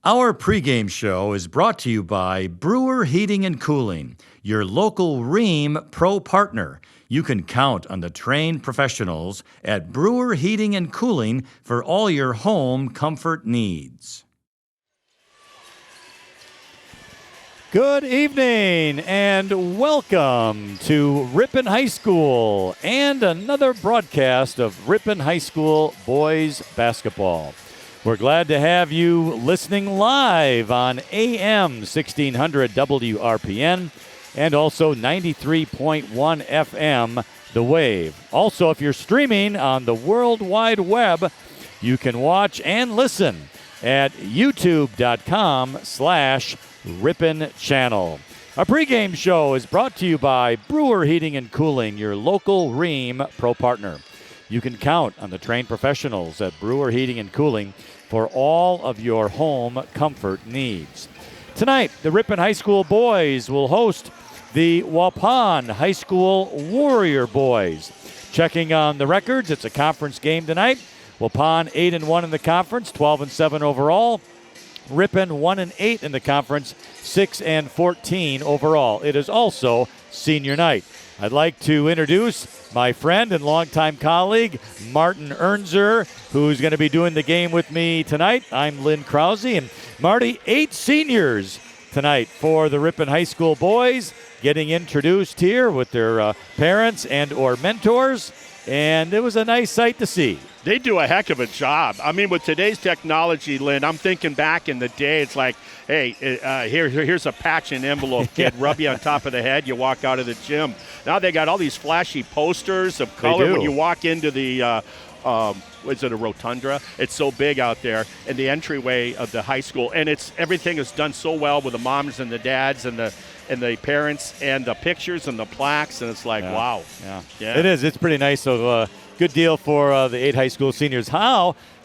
Our pregame show is brought to you by Brewer Heating and Cooling, your local Rheem Pro partner. You can count on the trained professionals at Brewer Heating and Cooling for all your home comfort needs. Good evening and welcome to Ripon High School and another broadcast of Ripon High School boys basketball. We're glad to have you listening live on AM 1600 WRPN and also 93.1 FM The Wave. Also, if you're streaming on the World Wide Web, you can watch and listen at youtube.com/Ripon Channel. Our pregame show is brought to you by Brewer Heating and Cooling, your local Rheem Pro partner. You can count on the trained professionals at Brewer Heating and Cooling for all of your home comfort needs. Tonight, the Ripon High School boys will host the Waupun High School Warrior boys. Checking on the records, it's a conference game tonight. Waupun 8-1 in the conference, 12-7 overall. Ripon 1-8 in the conference, 6-14 overall. It is also senior night. I'd like to introduce my friend and longtime colleague, Martin Ernzer, who's going to be doing the game with me tonight. I'm Lynn Krause, and Marty, 8 seniors tonight for the Ripon High School boys, getting introduced here with their parents and or mentors, and it was a nice sight to see. They do a heck of a job. I mean, with today's technology, Lynn, I'm thinking back in the day, it's like, hey, here's a patch and envelope, kid. Rub you on top of the head, you walk out of the gym. Now they got all these flashy posters of color when you walk into the, is it a rotunda? It's so big out there in the entryway of the high school. And everything is done so well with the moms and the dads and the parents and the pictures and the plaques. And it's like, wow. Yeah. It is. It's pretty nice. So good deal for the 8 high school seniors.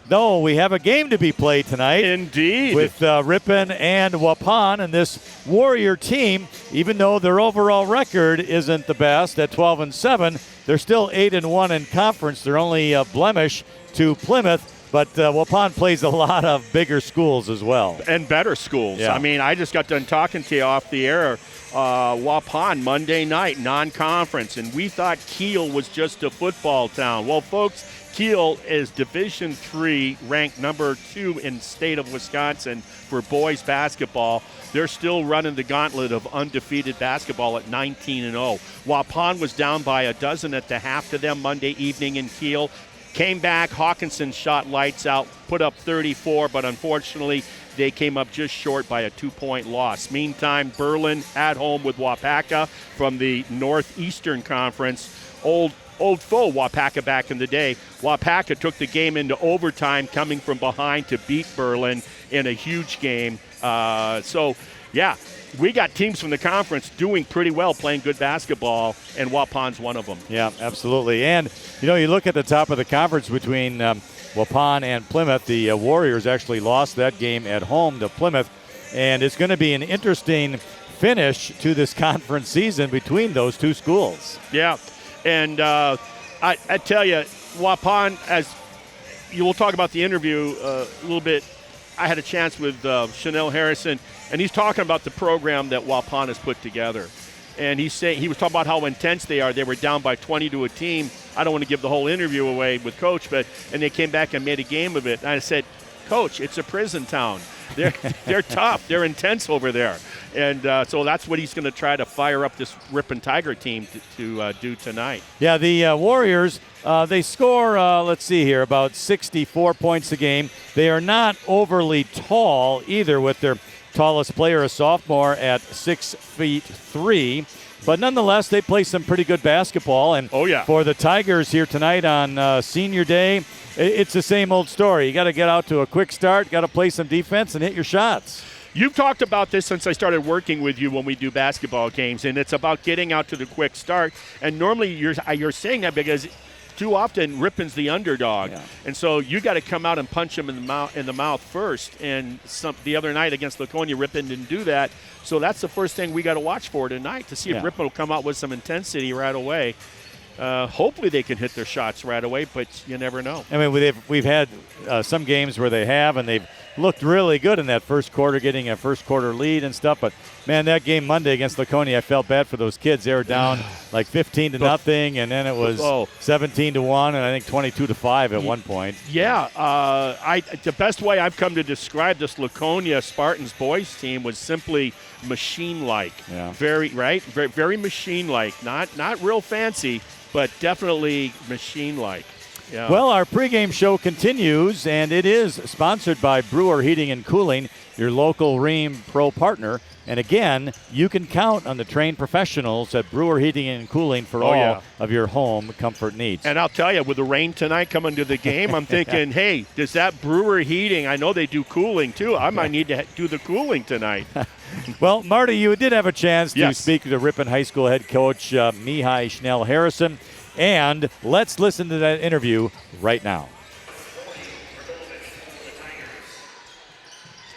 No, we have a game to be played tonight. Indeed. With Ripon and Waupun, and this Warrior team, even though their overall record isn't the best at 12-7, they're still 8-1 in conference. They're only a blemish to Plymouth, but Waupun plays a lot of bigger schools as well. And better schools. Yeah. I mean, I just got done talking to you off the air. Waupun, Monday night, non-conference, and we thought Kiel was just a football town. Well, folks, Kiel is Division III, ranked number 2 in state of Wisconsin for boys basketball. They're still running the gauntlet of undefeated basketball at 19-0. Waupun was down by a dozen at the half to them Monday evening in Kiel. Came back, Hawkinson shot lights out, put up 34, but unfortunately they came up just short by a 2-point loss. Meantime, Berlin at home with Waupaca from the Northeastern Conference. Old foe, Waupaca, back in the day. Waupaca took the game into overtime, coming from behind to beat Berlin in a huge game. We got teams from the conference doing pretty well, playing good basketball, and Waupun's one of them. Yeah, absolutely. And, you look at the top of the conference between Waupun and Plymouth. The Warriors actually lost that game at home to Plymouth, and it's going to be an interesting finish to this conference season between those two schools. Yeah. And I tell you, Waupun, as you will talk about the interview a little bit, I had a chance with Chanel Harrison, and he's talking about the program that Waupun has put together. And he was talking about how intense they are. They were down by 20 to a team. I don't want to give the whole interview away with Coach, and they came back and made a game of it. And I said, Coach, it's a prison town. They're tough. They're intense over there. And so that's what he's going to try to fire up this Ripon Tiger team to do tonight. Yeah, the Warriors, they score, about 64 points a game. They are not overly tall either, with their tallest player, a sophomore, at 6'3". But nonetheless, they play some pretty good basketball. And for the Tigers here tonight on senior day, it's the same old story. You got to get out to a quick start, got to play some defense and hit your shots. You've talked about this since I started working with you when we do basketball games, and it's about getting out to the quick start. And normally you're saying that because too often Ripon's the underdog, and so you got to come out and punch him in the mouth first. And the other night against Laconia, Ripon didn't do that. So that's the first thing we got to watch for tonight, to see if Ripon will come out with some intensity right away. Hopefully they can hit their shots right away, but you never know. I mean, we've had some games where they have, and they've looked really good in that first quarter, getting a first quarter lead and stuff. But, man, that game Monday against Laconia, I felt bad for those kids. They were down like 15 to nothing, and then it was 17 to 1, and I think 22 to 5 at one point. Yeah, the best way I've come to describe this Laconia Spartans boys team was simply machine-like. Yeah. Very machine-like. Not real fancy, but definitely machine-like. Yeah. Well, our pregame show continues, and it is sponsored by Brewer Heating and Cooling, your local Ream Pro partner. And again, you can count on the trained professionals at Brewer Heating and Cooling for all of your home comfort needs. And I'll tell you, with the rain tonight coming to the game, I'm thinking, hey, does that Brewer Heating, I know they do cooling too, I might need to do the cooling tonight. Well, Marty, you did have a chance to speak to the Ripon High School head coach, Mihai Schnell Harrison. And let's listen to that interview right now.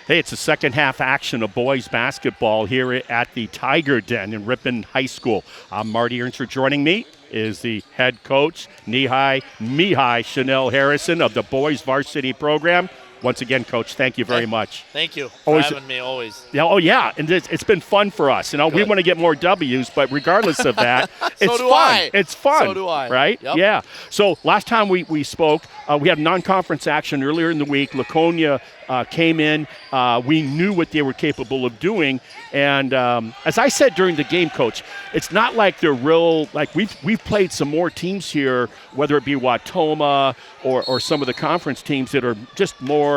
Hey, it's the second half action of boys basketball here at the Tiger Den in Ripon High School. I'm Marty Ernster. Joining me is the head coach, Mihai Schnell Harrison of the boys varsity program. Once again, Coach, thank you very much. Thank you for having me always. Yeah, and it's been fun for us. You know, we want to get more W's, but regardless of that, it's fun. It's fun. So do I. Right? Yep. Yeah. So last time we spoke, we had non-conference action earlier in the week. Laconia came in. We knew what they were capable of doing. And as I said during the game, Coach, it's not like they're real, like we've played some more teams here, whether it be Watoma or some of the conference teams that are just more,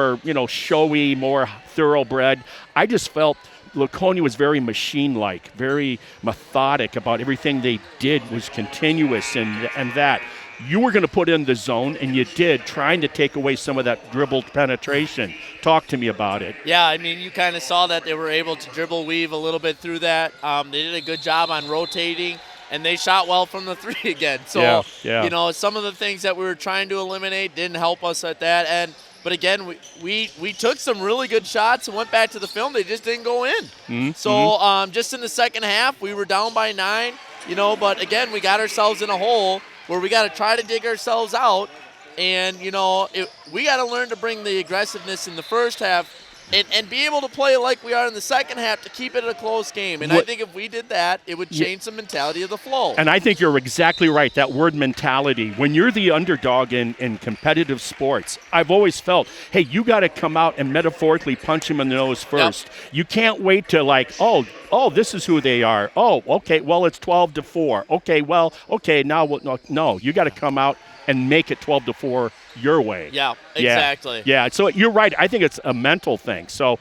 showy, more thoroughbred. I just felt Laconia was very machine-like, very methodic about everything they did was continuous and that. You were going to put in the zone, and you did, trying to take away some of that dribbled penetration. Talk to me about it. Yeah, I mean, you kind of saw that they were able to dribble weave a little bit through that. They did a good job on rotating, and they shot well from the three again. So, some of the things that we were trying to eliminate didn't help us at that end. But again, we took some really good shots and went back to the film. They just didn't go in. Mm-hmm. So just in the second half, we were down by 9, but again, we got ourselves in a hole where we got to try to dig ourselves out. And, we got to learn to bring the aggressiveness in the first half and be able to play like we are in the second half to keep it a close game. And I think if we did that, it would change the mentality of the flow. And I think you're exactly right, that word mentality. When you're the underdog in competitive sports, I've always felt, hey, you got to come out and metaphorically punch them in the nose first. Yep. You can't wait to this is who they are. Oh, okay, well, it's 12-4. Okay, no, you got to come out and make it 12-4 your way. Yeah, exactly. Yeah, so you're right. I think it's a mental thing. So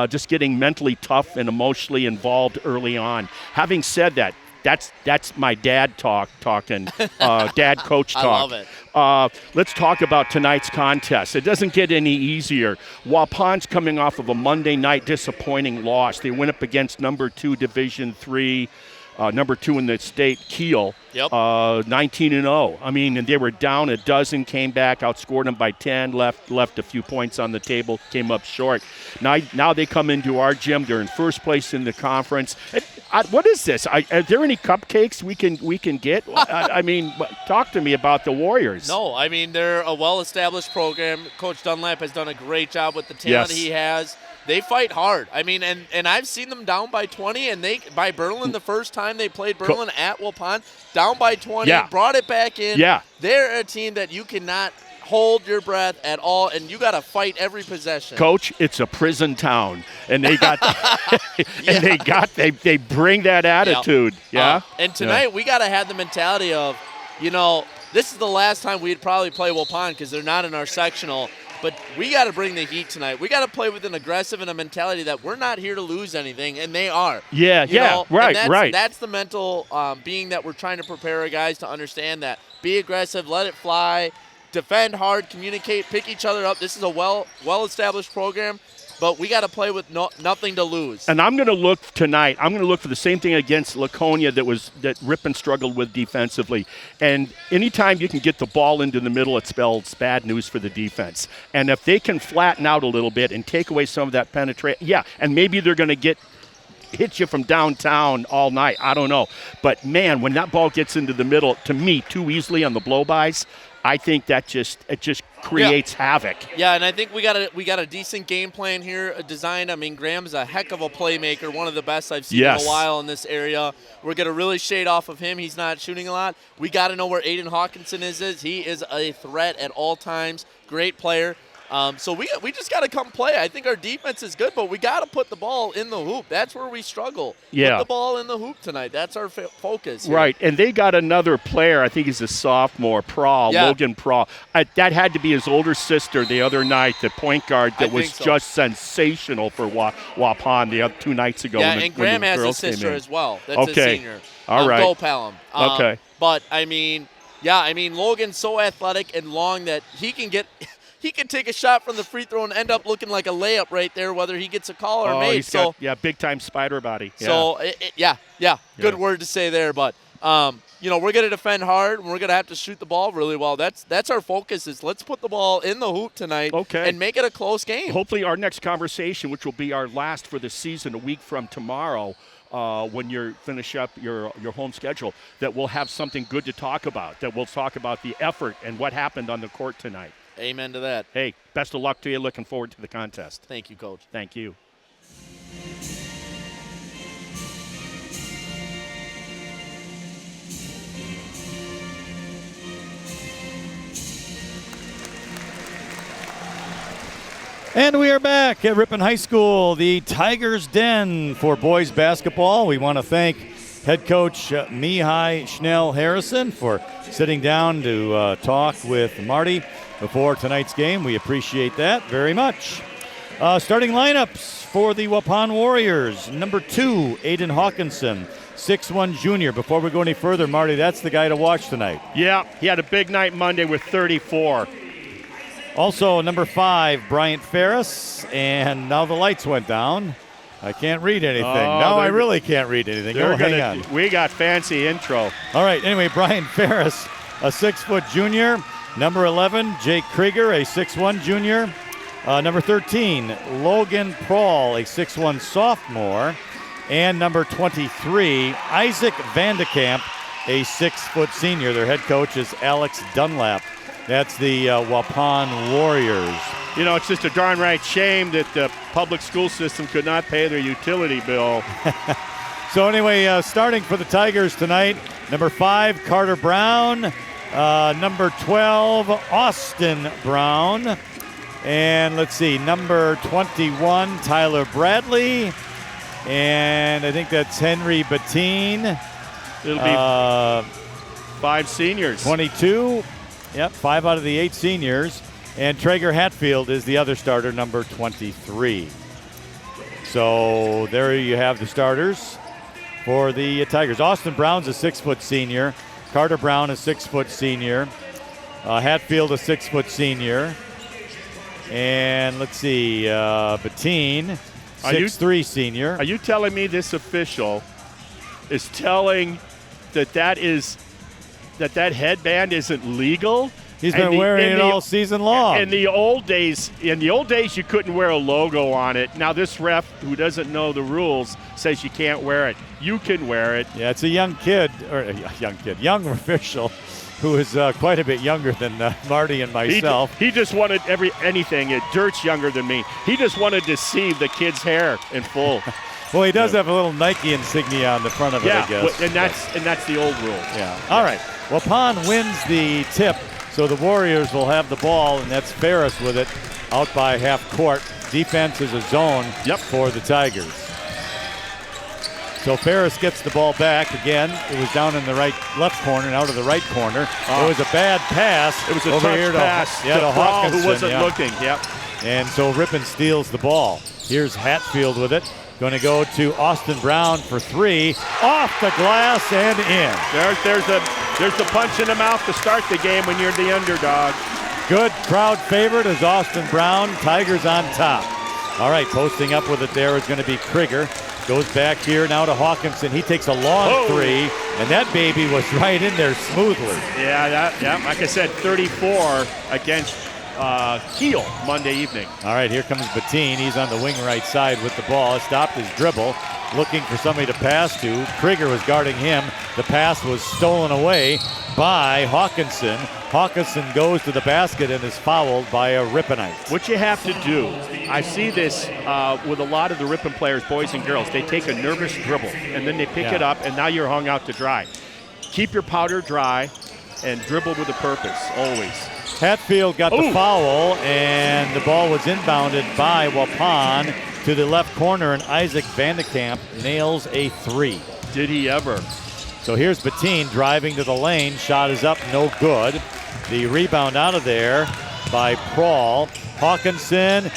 just getting mentally tough and emotionally involved early on. Having said that, that's my dad talking, dad coach talk. I love it. Let's talk about tonight's contest. It doesn't get any easier. Waupun's coming off of a Monday night disappointing loss. They went up against number 2 Division III, number 2 in the state, Kiel. Yep. 19-0. I mean, and they were down a dozen, came back, outscored them by 10, left a few points on the table, came up short. Now they come into our gym. They're in first place in the conference. What is this? Are there any cupcakes we can get? I mean, talk to me about the Warriors. No, I mean, they're a well-established program. Coach Dunlap has done a great job with the talent he has. They fight hard. I mean, and I've seen them down by 20, and by Berlin the first time they played Berlin at Waupun, down by 20, brought it back in. Yeah. They're a team that you cannot hold your breath at all, and you got to fight every possession. Coach, it's a prison town, and they got they bring that attitude. Yeah. And tonight we got to have the mentality of, this is the last time we'd probably play Waupun because they're not in our sectional. But we got to bring the heat tonight. We got to play with an aggressive and a mentality that we're not here to lose anything, and they are. Right. That's the mental being that we're trying to prepare our guys to understand that. Be aggressive, let it fly, defend hard, communicate, pick each other up. This is a well-established program, but we got to play with nothing to lose. And I'm going to look tonight. I'm going to look for the same thing against Laconia that Ripon struggled with defensively. And anytime you can get the ball into the middle, it spells bad news for the defense. And if they can flatten out a little bit and take away some of that penetration, and maybe they're going to hit you from downtown all night. I don't know. But, man, when that ball gets into the middle, to me, too easily on the blow-bys, I think it just creates havoc. Yeah, and I think we got a decent game plan here designed. I mean, Graham's a heck of a playmaker, one of the best I've seen in a while in this area. We're going to really shade off of him. He's not shooting a lot. We got to know where Aiden Hawkinson is. He is a threat at all times. Great player. So we just got to come play. I think our defense is good, but we got to put the ball in the hoop. That's where we struggle. Yeah. Put the ball in the hoop tonight. That's our focus here. Right, and they got another player. I think he's a sophomore, Logan Prawl. That had to be his older sister the other night, the point guard that was just sensational for Waupun the other 2 nights ago. Yeah, and Graham has a sister as well. That's a senior. All right. Go Pelham. Okay. But, Logan's so athletic and long that he can get – he can take a shot from the free throw and end up looking like a layup right there, whether he gets a call or made. He's got big-time spider body. Yeah. So, good word to say there. But, we're going to defend hard, and we're going to have to shoot the ball really well. That's our focus is let's put the ball in the hoop tonight and make it a close game. Hopefully our next conversation, which will be our last for the season a week from tomorrow, when you finish up your home schedule, that we'll have something good to talk about, that we'll talk about the effort and what happened on the court tonight. Amen to that. Hey, best of luck to you. Looking forward to the contest. Thank you, Coach. Thank you. And we are back at Ripon High School, the Tigers' Den for boys basketball. We want to thank head coach Mihai Schnell Harrison for sitting down to talk with Marty before tonight's game. We appreciate that very much. Starting lineups for the Waupun Warriors. Number 2, Aiden Hawkinson, 6'1" junior. Before we go any further, Marty, that's the guy to watch tonight. Yeah, he had a big night Monday with 34. Also, number 5, Bryant Ferris. And now the lights went down. I can't read anything. I really can't read anything. Hang on. We got fancy intro. All right, anyway, Bryant Ferris, a 6' junior. Number 11, Jake Krieger, a 6'1" junior. Number 13, Logan Prawl, a 6'1" sophomore. And number 23, Isaac Vandekamp, a 6' senior. Their head coach is Alex Dunlap. That's the Waupun Warriors. It's just a darn right shame that the public school system could not pay their utility bill. So anyway, starting for the Tigers tonight, number 5, Carter Brown. Number 12, Austin Brown. And let's see, number 21, Tyler Bradley. And I think that's Henry Bettine. It'll be 5 seniors. 22. Yep, 5 out of the 8 seniors. And Traeger Hatfield is the other starter, number 23. So there you have the starters for the Tigers. Austin Brown's a 6' senior. Carter Brown, a 6' senior. Hatfield, a 6' senior. And let's see, Bettine, 6'3" senior. Are you telling me this official is telling that that headband isn't legal? He's been wearing it all season long. In the old days, you couldn't wear a logo on it. Now this ref, who doesn't know the rules, says you can't wear it. You can wear it. Yeah, it's a young official who is quite a bit younger than Marty and myself. He just wanted anything. Dirt's younger than me. He just wanted to see the kid's hair in full. Well, he does have a little Nike insignia on the front of it, I guess. And that's the old rule. Yeah. All right. Waupun wins the tip, so the Warriors will have the ball, and that's Ferris with it out by half court. Defense is a zone for the Tigers. So Ferris gets the ball back again. It was down in the left corner, now to the right corner. It was a bad pass. It was a over touch here pass to Hawkinson, who wasn't looking. Yep. And so Ripon steals the ball. Here's Hatfield with it. Going to go to Austin Brown for 3. Off the glass and in. There's the punch in the mouth to start the game when you're the underdog. Good crowd favorite is Austin Brown. Tigers on top. All right, posting up with it there is going to be Krieger. Goes back here now to Hawkinson. He takes a long 3, and that baby was right in there smoothly. Yeah, like I said, 34 against Kiel Monday evening. All right, here comes Bettine. He's on the wing right side with the ball. Stopped his dribble. looking for somebody to pass to. Krieger was guarding him. The pass was stolen away by Hawkinson. Hawkinson goes to the basket and is fouled by a Riponite. What you have to do, I see this with a lot of the Ripon players, boys and girls. They take a nervous dribble, and then they pick it up, and now you're hung out to dry. Keep your powder dry and dribble with a purpose, always. Hatfield got the foul, and the ball was inbounded by Waupun to the left corner, and Isaac Vandekamp nails a three. Did he ever? So here's Bettine driving to the lane. Shot is up, no good. The rebound out of there by Prawl. Hawkinson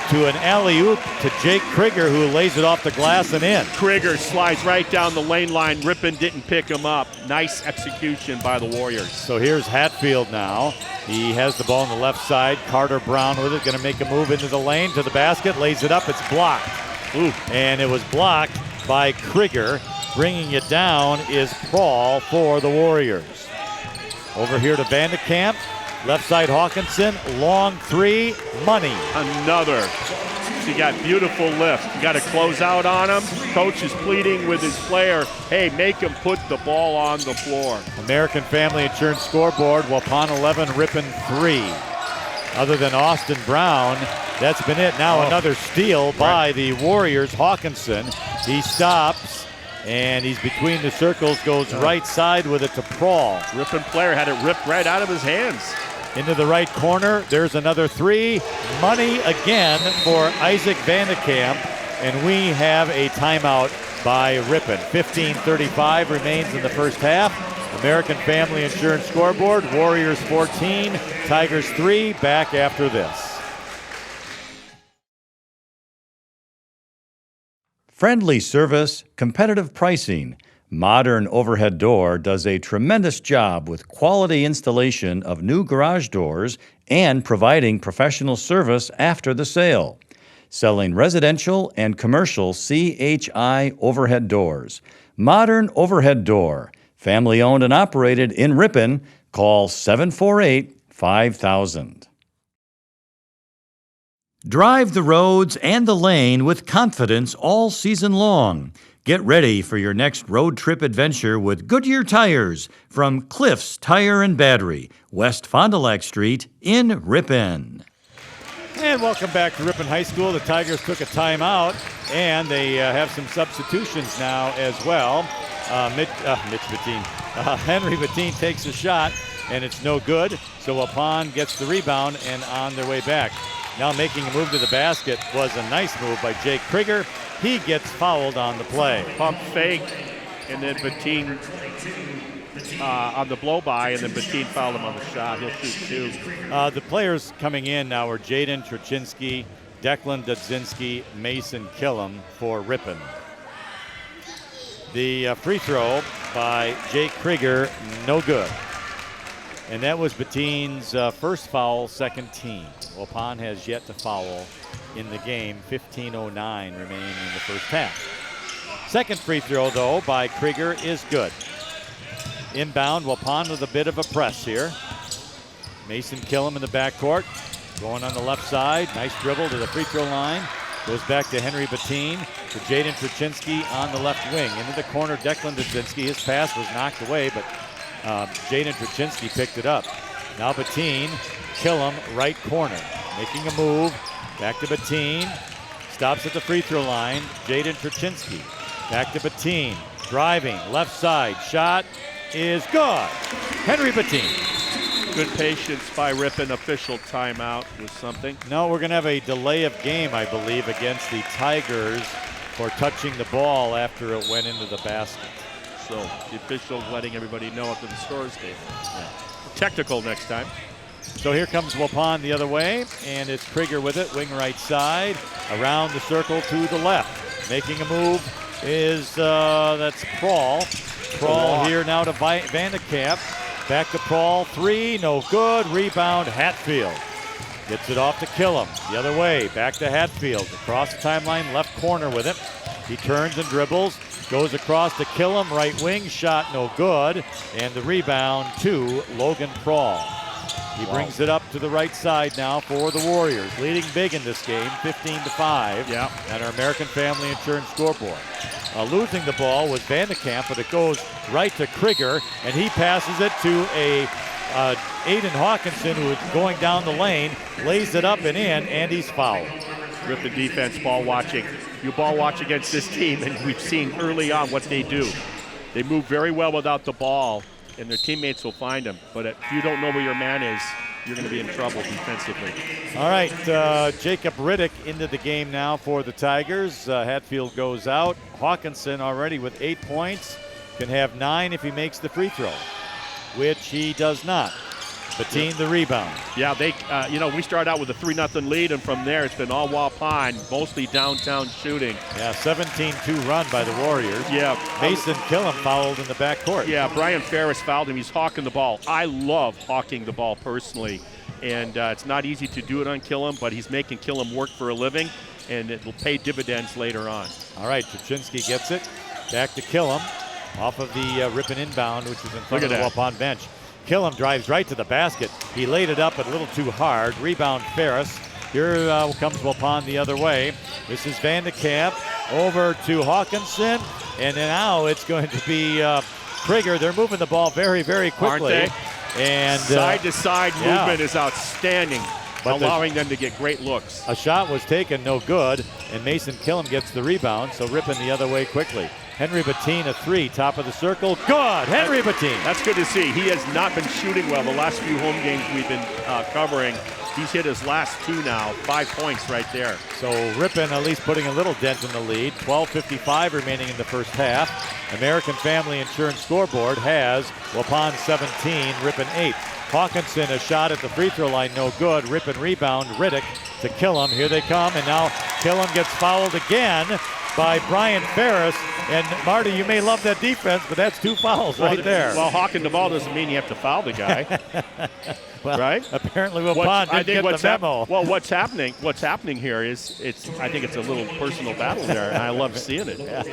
to an alley-oop to Jake Krieger, who lays it off the glass and in. Krieger slides right down the lane line. Ripon didn't pick him up. Nice execution by the Warriors. So here's Hatfield now. He has the ball on the left side. Carter Brown with it, going to make a move into the lane to the basket. Lays it up, it's blocked. Ooh. And it was blocked by Krieger. Bringing it down is Prawl for the Warriors. Over here to Vandekamp. Left side Hawkinson, long three, money. Another. So you got beautiful lift. You got to close out on him. Coach is pleading with his player, hey, make him put the ball on the floor. American Family Insurance scoreboard, Waupun 11, Ripon 3. Other than Austin Brown, that's been it. Now another steal by the Warriors. Hawkinson, he stops. And he's between the circles, goes right side with it to Prawl. Ripon player had it ripped right out of his hands. Into the right corner, there's another three. Money again for Isaac Vandekamp. And we have a timeout by Ripon. 15:35 remains in the first half. American Family Insurance scoreboard, Warriors 14, Tigers 3, back after this. Friendly service, competitive pricing. Modern Overhead Door does a tremendous job with quality installation of new garage doors and providing professional service after the sale. Selling residential and commercial CHI overhead doors. Modern Overhead Door, family owned and operated in Ripon. Call 748-5000. Drive the roads and the lane with confidence all season long. Get ready for your next road trip adventure with Goodyear Tires from Cliffs Tire and Battery, West Fond du Lac Street in Ripon. And welcome back to Ripon High School. The Tigers took a timeout, and they have some substitutions now as well. Henry Bettine takes a shot, and it's no good. So Waupun gets the rebound and on their way back. Now making a move to the basket was a nice move by Jake Krieger. He gets fouled on the play. Pump fake, and then Bettine on the blow-by, and then Bettine fouled him on the shot. He'll shoot two. The players coming in now are Jaden Truchinski, Declan Dudzinski, Mason Killam for Ripon. The free throw by Jake Krieger, no good. And that was Bettine's first foul, second team. Waupun has yet to foul in the game. 15:09 remaining in the first half. Second free throw, though, by Krieger is good. Inbound, Waupun with a bit of a press here. Mason Killam in the backcourt. Going on the left side. Nice dribble to the free throw line. Goes back to Henry Bettine, to Jaden Truchinski on the left wing. Into the corner, Declan Dudzinski. His pass was knocked away, but Jaden Truchinski picked it up. Now Bettine, Killam, right corner. Making a move. Back to Bettine. Stops at the free throw line. Jaden Truchinski. Back to Bettine. Driving, left side. Shot is good. Henry Bettine. Good patience by Ripon. Official timeout was something. No, we're going to have a delay of game, I believe, against the Tigers for touching the ball after it went into the basket. So the official letting everybody know after the scores game. Yeah. Technical next time. So here comes Waupun the other way, and it's Krieger with it, wing right side, around the circle to the left. Making a move is, that's Prawl. Prawl here now to Vandekamp. Back to Prawl, three, no good. Rebound, Hatfield. Gets it off to Killam. The other way, back to Hatfield. Across the timeline, left corner with it. He turns and dribbles. Goes across to Killam, right wing, shot no good. And the rebound to Logan Prawl. He brings it up to the right side now for the Warriors. Leading big in this game, 15-5. Yeah. At our American Family Insurance scoreboard. Losing the ball was Vandekamp, but it goes right to Krieger, and he passes it to Aiden Hawkinson, who is going down the lane, lays it up and in, and he's fouled. Ripon defense ball watching. You ball watch against this team, and we've seen early on what they do. They move very well without the ball, and their teammates will find them. But if you don't know where your man is, you're going to be in trouble defensively. All right, Jacob Riddick into the game now for the Tigers. Hatfield goes out. Hawkinson already with 8 points. Can have 9 if he makes the free throw, which he does not. Bettine the rebound. Yeah, we start out with a 3-0 lead, and from there it's been all Waupun, mostly downtown shooting. Yeah, 17-2 run by the Warriors. Yeah. Mason Killam fouled in the backcourt. Yeah, Brian Ferris fouled him. He's hawking the ball. I love hawking the ball personally, and it's not easy to do it on Killam, but he's making Killam work for a living, and it will pay dividends later on. All right, Tuchinski gets it. Back to Killam off of the Ripon inbound, which is in front of the Waupun bench. Killam drives right to the basket. He laid it up a little too hard. Rebound Ferris. Here comes Waupun the other way. This is Vandekamp over to Hawkinson. And now it's going to be Krieger. They're moving the ball very, very quickly. Aren't they? And side-to-side movement is outstanding, allowing them to get great looks. A shot was taken, no good, and Mason Killam gets the rebound, so Ripon the other way quickly. Henry Bettine, a 3, top of the circle. Good, Henry Bettine. That's good to see. He has not been shooting well the last few home games we've been covering. He's hit his last 2 now, 5 points right there. So Ripon at least putting a little dent in the lead. 12:55 remaining in the first half. American Family Insurance scoreboard has Waupun 17, Ripon 8. Hawkinson, a shot at the free throw line, no good. Ripon rebound, Riddick to Killam. Here they come, and now Killam gets fouled again by Brian Ferris. And Marty, you may love that defense, but that's 2 fouls right there. Well, hawking the ball doesn't mean you have to foul the guy. Well, right? Apparently Waupun didn't get the memo. Well, what's happening here is I think it's a little personal battle there, and I love seeing it. Yeah.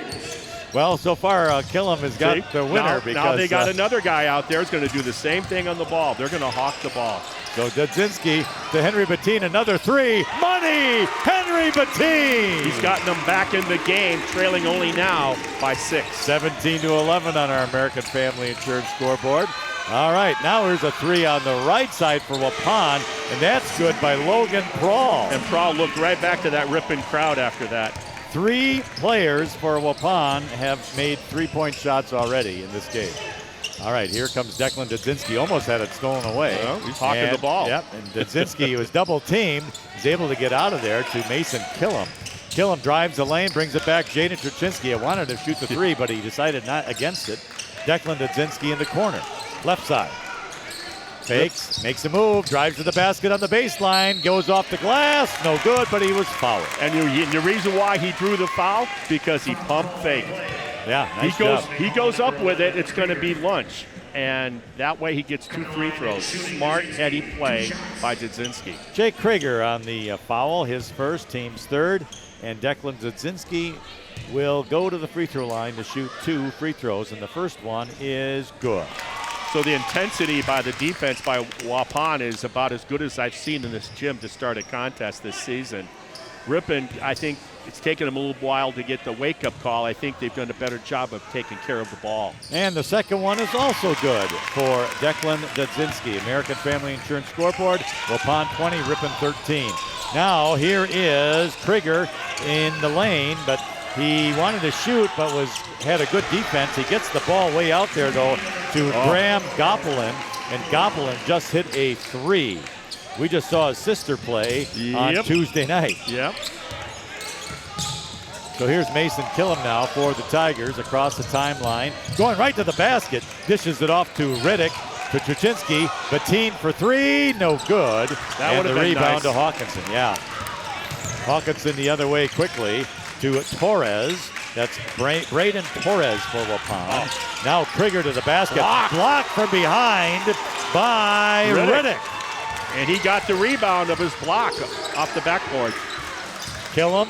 Well, so far Killam has got the winner. Now they got another guy out there who's going to do the same thing on the ball. They're going to hawk the ball. So Dudzinski to Henry Bettine, another 3. Money! Henry Bettine! He's gotten them back in the game, trailing only now by 6. 17-11 on our American Family Insurance scoreboard. All right, now here's a 3 on the right side for Waupun, and that's good by Logan Prawl. And Prawl looked right back to that Ripon crowd after that. 3 players for Waupun have made 3-point shots already in this game. All right, here comes Declan Dudzinski. Almost had it stolen away. Well, he's hawking the ball. Yep, and Dudzinski was double teamed. He's able to get out of there to Mason Killam. Killam drives the lane, brings it back. Jaden Truchinski wanted to shoot the 3, but he decided not against it. Declan Dudzinski in the corner, left side. Fakes, makes a move, drives to the basket on the baseline, goes off the glass, no good, but he was fouled. And the reason why he drew the foul, because he pump faked. Yeah, nice job. He goes up with it, it's going to be lunch. And that way he gets 2 free throws. Smart, heady play by Dudzinski. Jake Krieger on the foul, his first, team's 3rd. And Declan Dudzinski will go to the free throw line to shoot 2 free throws, and the first one is good. So the intensity by the defense by Waupun is about as good as I've seen in this gym to start a contest this season. Ripon, I think it's taken them a little while to get the wake-up call. I think they've done a better job of taking care of the ball. And the second one is also good for Declan Dudzinski. American Family Insurance scoreboard, Waupun 20, Ripon 13. Now here is Krieger in the lane, but he wanted to shoot, but had a good defense. He gets the ball way out there, though, to Graham Gopelin, and Gopelin just hit a 3. We just saw his sister play on Tuesday night. Yep. So here's Mason Killam now for the Tigers across the timeline. Going right to the basket. Dishes it off to Riddick, to Truchinski. Bettine for 3, no good. That would have been been rebound nice. to Hawkinson, yeah. Hawkinson the other way quickly to Torres. That's Braden Torres for Waupun. Now Krieger to the basket. Blocked from behind by Riddick. And he got the rebound of his block off the backboard. Killam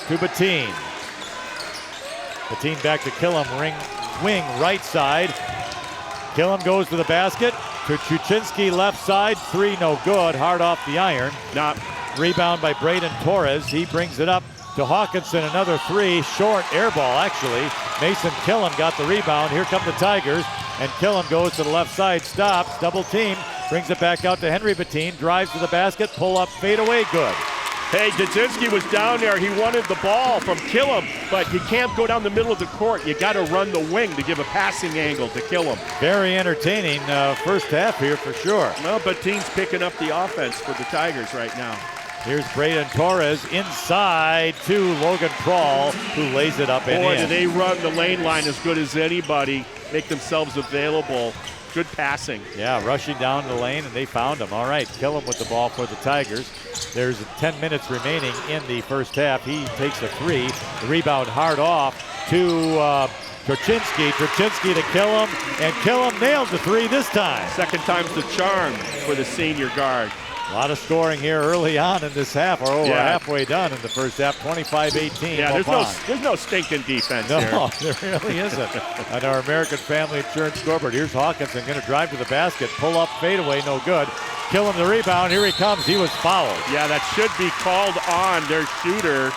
to Bettine. Bettine back to Killam, wing right side. Killam goes to the basket. To Truchinski left side, 3 no good, hard off the iron. Now, rebound by Braden Torres. He brings it up to to Hawkinson, another three, short air ball actually. Mason Killam got the rebound. Here come the Tigers, and Killam goes to the left side, stops, double team, brings it back out to Henry Bettine, drives to the basket, pull up, fade away, good. Hey, Dudzinski was down there. He wanted the ball from Killam, but you can't go down the middle of the court. You got to run the wing to give a passing angle to Killam. Very entertaining first half here for sure. Well, Bettine's picking up the offense for the Tigers right now. Here's Braden Torres inside to Logan Prawl, who lays it up and Boy, in. do they run the lane line as good as anybody, make themselves available. Good passing. Yeah, rushing down the lane, and they found him. All right, Killam with the ball for the Tigers. There's 10 minutes remaining in the first half. He takes a three. The rebound hard off to Turchinski. Turchinski to Killam, and Killam nails the three this time. Second time's the charm for the senior guard. A lot of scoring here early on in this half, or over halfway done in the first half, 25-18. Yeah, there's no stinking defense here. No, there really isn't. On our American Family Insurance scoreboard, here's Hawkinson going to drive to the basket, pull up, fade away, no good. Killam the rebound, here he comes, he was fouled. Yeah, that should be called on their shooter,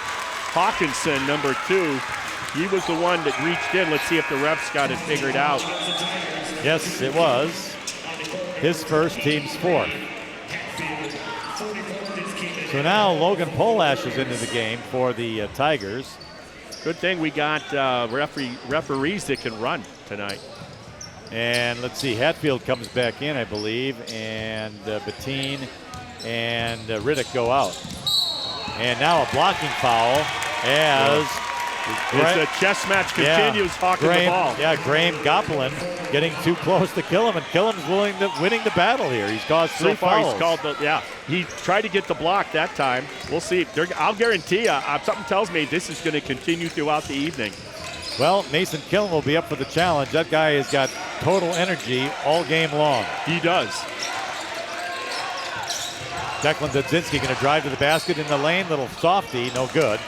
Hawkinson, number 2. He was the one that reached in. Let's see if the refs got it figured out. Yes, it was. His first, team's fourth. So now Logan Polash is into the game for the Tigers. Good thing we got referees that can run tonight. And let's see, Hatfield comes back in, I believe, and Bettine and Riddick go out. And now a blocking foul as the chess match continues, hawking the ball. Yeah, Graham Gopelin getting too close to Killam, and Killam's winning the battle here. He's caused three fouls. He's called he tried to get the block that time. We'll see. I'll guarantee you, something tells me this is going to continue throughout the evening. Well, Mason Killam will be up for the challenge. That guy has got total energy all game long. He does. Declan Dudzinski going to drive to the basket in the lane. Little softy, no good.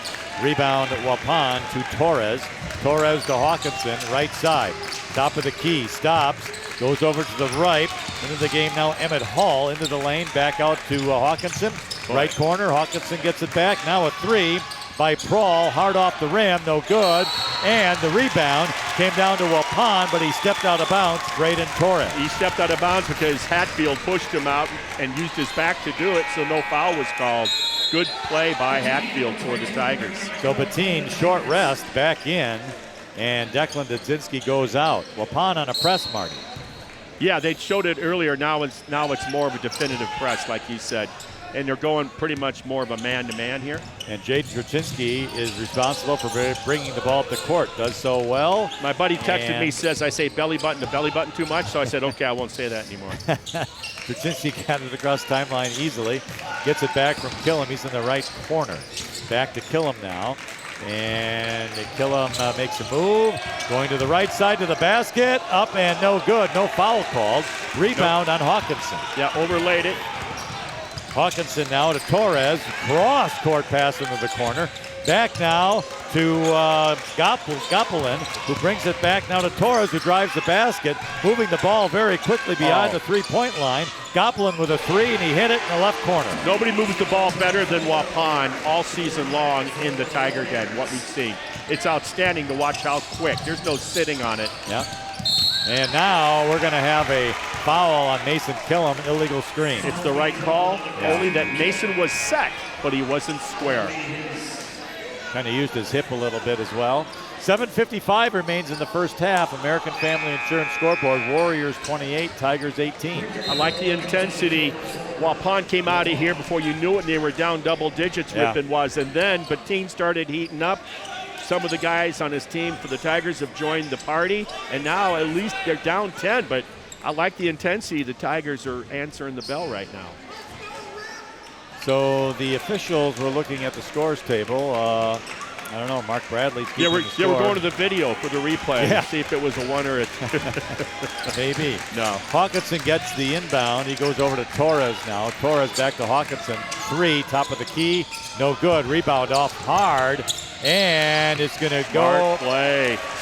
Rebound at Waupun to Torres. Torres to Hawkinson, right side. Top of the key, stops, goes over to the right. Into the game now, Emmett Hall into the lane, back out to Hawkinson. Right corner, Hawkinson gets it back. Now a three by Prawl, hard off the rim, no good. And the rebound came down to Waupun, but he stepped out of bounds. Braden Torres. He stepped out of bounds because Hatfield pushed him out and used his back to do it, so no foul was called. Good play by Hatfield for the Tigers. So Bettine, short rest, back in, and Declan Dudzinski goes out. Waupun on a press, Marty. Yeah, they showed it earlier. Now it's more of a definitive press, like you said. And they're going pretty much more of a man-to-man here. And Jaden Turchinski is responsible for bringing the ball up the court. Does so well. My buddy texted me, says I say belly button to belly button too much, so I said, okay, I won't say that anymore. Turchinski got it across the timeline easily. Gets it back from Killam. He's in the right corner. Back to Killam now. And Killam makes a move. Going to the right side to the basket. Up and no good. No foul called. Rebound on Hawkinson. Yeah, overlaid it. Hawkinson now to Torres. Cross-court pass into the corner. Back now to Gopelin, who brings it back now to Torres, who drives the basket, moving the ball very quickly beyond the three-point line. Gopelin with a three, and he hit it in the left corner. Nobody moves the ball better than Waupun all season long in the Tiger Den, what we've seen. It's outstanding to watch how quick. There's no sitting on it. Yeah. And now we're going to have a foul on Mason Killam, illegal screen. It's the right call, only that Mason was set, but he wasn't square. Kind of used his hip a little bit as well. 7:55 remains in the first half. American Family Insurance scoreboard, Warriors 28, Tigers 18. I like the intensity. Waupun came out of here before you knew it, and they were down double digits, Ripon was. And then Bettine started heating up. Some of the guys on his team for the Tigers have joined the party, and now at least they're down 10, but I like the intensity. The Tigers are answering the bell right now. So the officials were looking at the scores table. I don't know, Mark Bradley's keeping the score. We're going to the video for the replay to see if it was a 1 or a 2. Maybe. No. Hawkinson gets the inbound. He goes over to Torres now. Torres back to Hawkinson. Three, top of the key. No good. Rebound off hard. And it's going to go.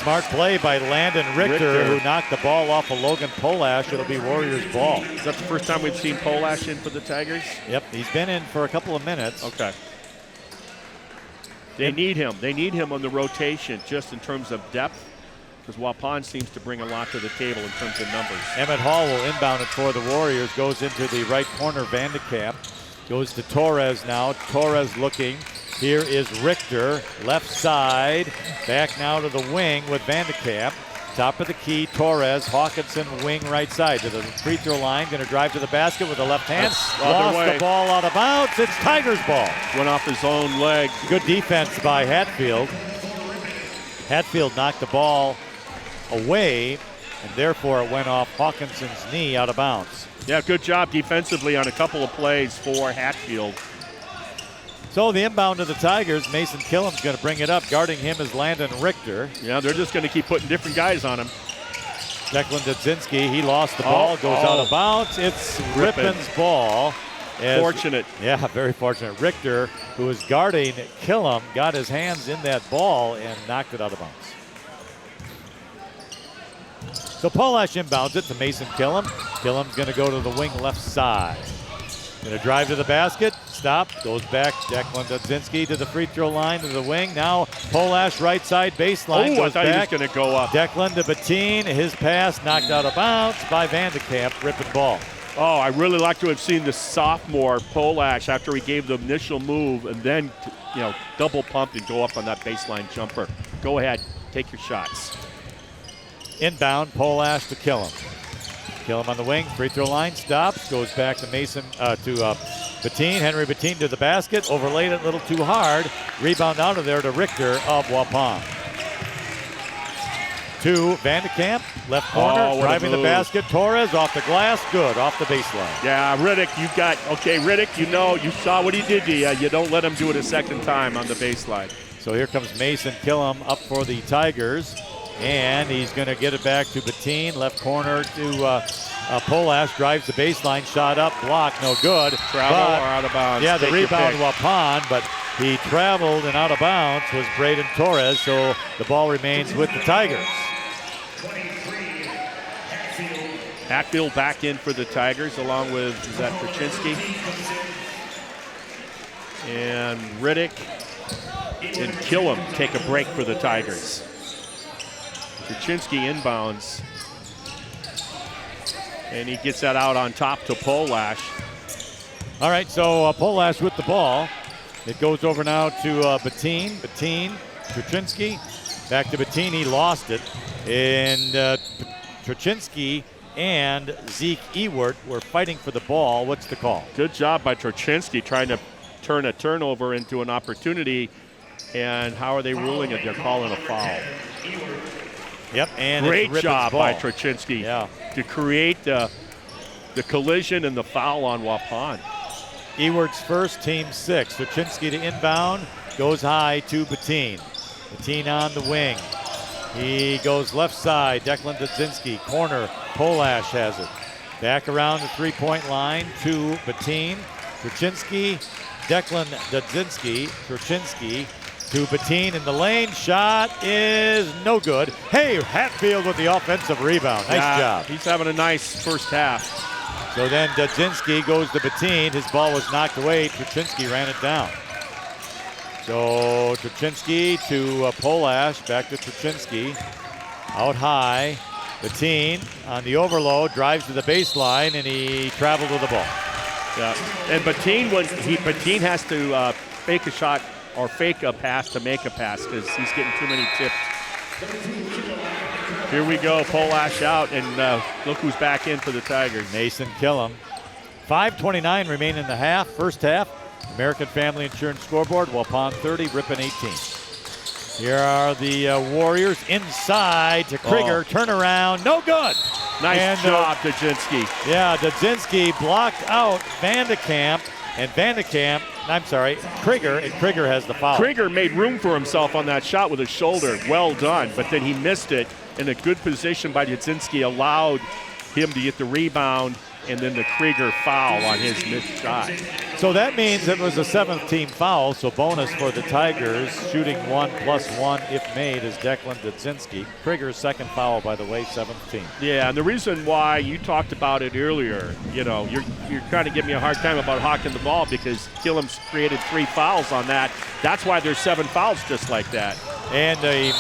Smart play by Landon Richter, who knocked the ball off of Logan Polash. It'll be Warriors ball. Is that the first time we've seen Polash in for the Tigers? Yep, he's been in for a couple of minutes. Okay. They need him. They need him on the rotation just in terms of depth, because Waupun seems to bring a lot to the table in terms of numbers. Emmett Hall will inbound it for the Warriors. Goes into the right corner. Vandekamp goes to Torres now. Torres looking. Here is Richter, left side. Back now to the wing with Vandekamp. Top of the key, Torres. Hawkinson, wing right side to the free throw line. Going to drive to the basket with the left hand. Lost the ball out of bounds. It's Tigers ball. Went off his own leg. Good defense by Hatfield. Hatfield knocked the ball away, and therefore it went off Hawkinson's knee out of bounds. Yeah, good job defensively on a couple of plays for Hatfield. So the inbound to the Tigers, Mason Killam's going to bring it up. Guarding him is Landon Richter. Yeah, they're just going to keep putting different guys on him. Declan Dudzinski, he lost the ball, goes out of bounds. It's Ripon's ball. Fortunate. Yeah, very fortunate. Richter, who was guarding Killam, got his hands in that ball and knocked it out of bounds. So Polash inbounds it to Mason Killam. Killam's going to go to the wing left side. Going to drive to the basket. Stop. Goes back. Declan Dudzinski to the free throw line to the wing. Now Polash right side baseline. Oh, I goes thought back. he was going to go up. Declan to Bettine. His pass knocked out of bounds by Vandekamp. Ripping ball. Oh, I really like to have seen the sophomore Polash after he gave the initial move and then, double pumped and go up on that baseline jumper. Go ahead. Take your shots. Inbound, Polash to Killam. Killam on the wing, free throw line, stops, goes back to Mason, to Bettine. Henry Bettine to the basket, overlaid it a little too hard. Rebound out of there to Richter of Waupun. To Vandekamp, left corner, driving the basket. Torres off the glass, good, off the baseline. Yeah, Riddick, Riddick, you saw what he did to you. You don't let him do it a second time on the baseline. So here comes Mason Killam up for the Tigers. And he's going to get it back to Bettine, left corner to Polash, drives the baseline, shot up, block, no good. Travel or out of bounds? Yeah, the rebound Waupun, but he traveled and out of bounds was Braden Torres, so the ball remains with the Tigers. Hatfield back in for the Tigers along with, is that Krasinski? And Riddick and Killam take a break for the Tigers. Krasinski inbounds, and he gets that out on top to Polash. All right, so Polash with the ball. It goes over now to Bettine. Bettine, Krasinski, back to Bettine. He lost it. And Krasinski and Zeke Ewert were fighting for the ball. What's the call? Good job by Krasinski trying to turn a turnover into an opportunity. And how are they ruling it? They're calling a foul. Yep, and great job ball by Krasinski to create the collision and the foul on Waupun. Ewert's first, team 6. Krasinski to inbound, goes high to Bettine. Bettine on the wing. He goes left side, Declan Dudzinski, corner, Polash has it. Back around the three-point line to Bettine. Krasinski, Declan Dudzinski, Krasinski, to Bettine in the lane. Shot is no good. Hey, Hatfield with the offensive rebound. Nice job. He's having a nice first half. So then Dudzinski goes to Bettine. His ball was knocked away. Krasinski ran it down. So Krasinski to Polash. Back to Krasinski. Out high. Bettine on the overload. Drives to the baseline, and he traveled with the ball. Yeah, and Bettine has to fake a shot or fake a pass to make a pass because he's getting too many tips. Here we go, Polash out, and look who's back in for the Tigers. Mason Killam. 5:29 remain in the half. First half, American Family Insurance scoreboard, Waupun 30, Ripon 18. Here are the Warriors inside to Krieger, turnaround, no good. Nice job, Dudzinski. Yeah, Dudzinski blocked out Vandekamp, and Krieger, and Krieger has the foul. Krieger made room for himself on that shot with his shoulder. Well done, but then he missed it, and a good position by Dudzinski allowed him to get the rebound and then the Krieger foul on his missed shot. So that means it was a 7th team foul, so bonus for the Tigers. Shooting 1 plus 1 if made is Declan Dudzinski. Krieger's 2nd foul, by the way, 7th team. Yeah, and the reason why you talked about it earlier, you know, you're trying to give me a hard time about hawking the ball because Killam's created 3 fouls on that. That's why there's 7 fouls just like that. And the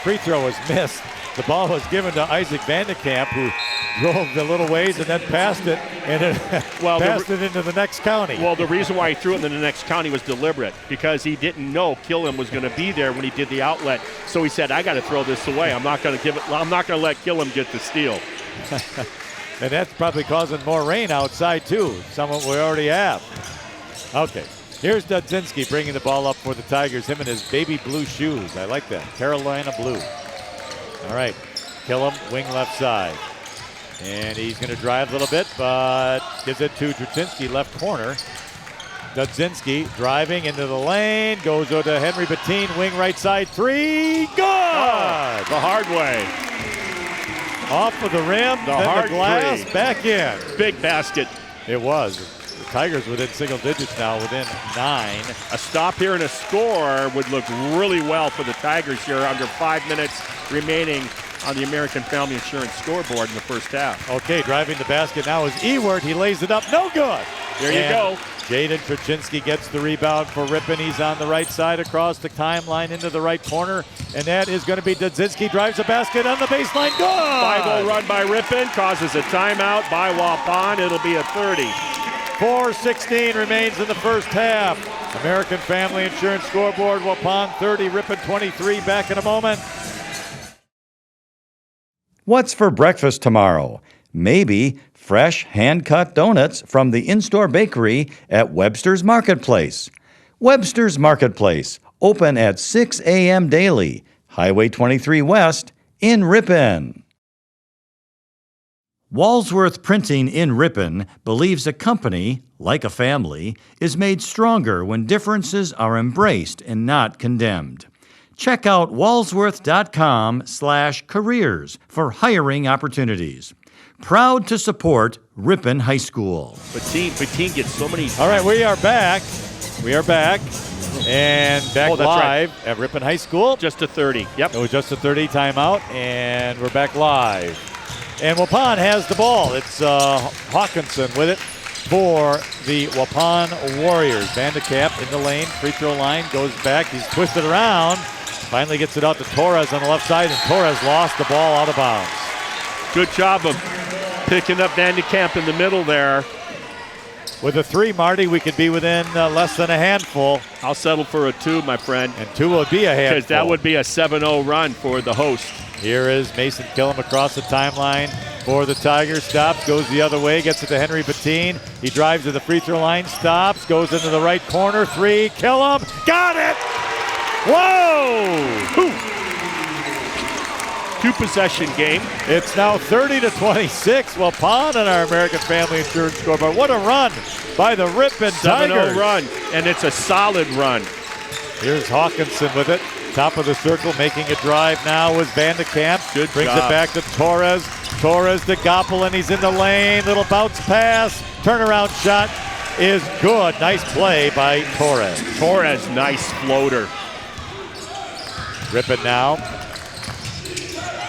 free throw was missed. The ball was given to Isaac Vandekamp, who drove the little ways and then passed it, and it passed it into the next county. Well, the reason why he threw it into the next county was deliberate, because he didn't know Killam was going to be there when he did the outlet. So he said, "I got to throw this away. I'm not going to let Killam get the steal." And that's probably causing more rain outside too. Some of we already have. Okay. Here's Dudzinski bringing the ball up for the Tigers. Him in his baby blue shoes. I like that. Carolina blue. All right. Killam, wing left side. And he's going to drive a little bit, but gives it to Dudzinski, left corner. Dudzinski driving into the lane. Goes to Henry Bettine, wing right side. 3. Good! Oh, the hard way. Off of the rim. The then hard the glass. three. Back in. Big basket. It was. The Tigers within single digits now, within 9. A stop here and a score would look really well for the Tigers here under 5 minutes remaining on the American Family Insurance scoreboard in the first half. Okay, driving the basket now is Ewert. He lays it up. No good. There you go. Jaden Truchinski gets the rebound for Ripon. He's on the right side across the timeline into the right corner. And that is going to be Dudzinski. Drives the basket on the baseline. Good! 5-0 run by Ripon. Causes a timeout by Waupun. It'll be a 30. 4:16 remains in the first half. American Family Insurance scoreboard. Waupun 30, Ripon 23. Back in a moment. What's for breakfast tomorrow? Maybe fresh hand-cut donuts from the in-store bakery at Webster's Marketplace. Webster's Marketplace, open at 6 a.m. daily, Highway 23 West in Ripon. Walsworth Printing in Ripon believes a company, like a family, is made stronger when differences are embraced and not condemned. Check out walsworth.com/careers for hiring opportunities. Proud to support Ripon High School. Bettine gets so many. All right, we are back. And back that's live at Ripon High School. Just a 30. Yep. It was just a 30 timeout, and we're back live. And Waupun has the ball. It's Hawkinson with it for the Waupun Warriors. Vandekamp in the lane, free throw line, goes back. He's twisted around. Finally gets it out to Torres on the left side, and Torres lost the ball out of bounds. Good job of picking up Vandekamp in the middle there. With a 3, Marty, we could be within less than a handful. I'll settle for a 2, my friend. And 2 would be a handful. Because that would be a 7-0 run for the host. Here is Mason Killam across the timeline for the Tigers. Stops, goes the other way, gets it to Henry Bettine. He drives to the free throw line, stops, goes into the right corner. 3, Killam, got it! Whoa! 2-possession game. It's now 30-26. Waupun on our American Family Insurance scoreboard. What a run by the Ripon Tigers. 7-0 run, and it's a solid run. Here's Hawkinson with it. Top of the circle, making a drive now with Vandekamp. Good Brings job. it back to Torres. Torres to Goppelin. He's in the lane. Little bounce pass. Turnaround shot is good. Nice play by Torres. Torres, nice floater. Ripon now.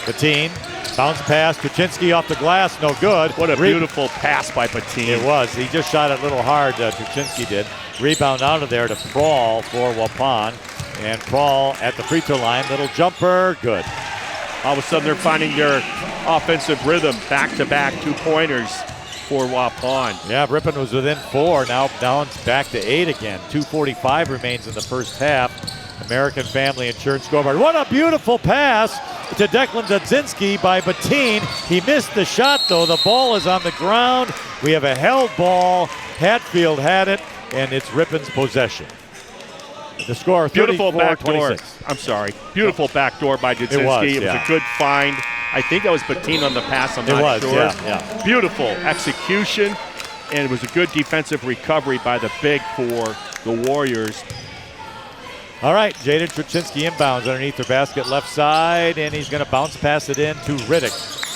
Bettine. Bounce pass. Kuczynski off the glass. No good. What a beautiful pass by Bettine. It was. He just shot it a little hard, Kuczynski did. Rebound out of there to Prawl for Waupun. And Prawl at the free throw line. Little jumper. Good. All of a sudden, they're finding their offensive rhythm. Back-to-back 2-pointers for Waupun. Yeah, Ripon was within 4. Now it's back to 8 again. 2:45 remains in the first half. American Family Insurance scoreboard. What a beautiful pass to Declan Dudzinski by Bettine. He missed the shot, though. The ball is on the ground. We have a held ball. Hatfield had it, and it's Ripon's possession. The score, beautiful backdoor. 26. I'm sorry. Beautiful backdoor by Dudzinski. It was, a good find. I think that was Bettine on the pass. I'm not sure. Yeah. Beautiful execution, and it was a good defensive recovery by the big for the Warriors. All right, Jaden Truchinski inbounds underneath the basket left side, and he's going to bounce pass it in to Riddick.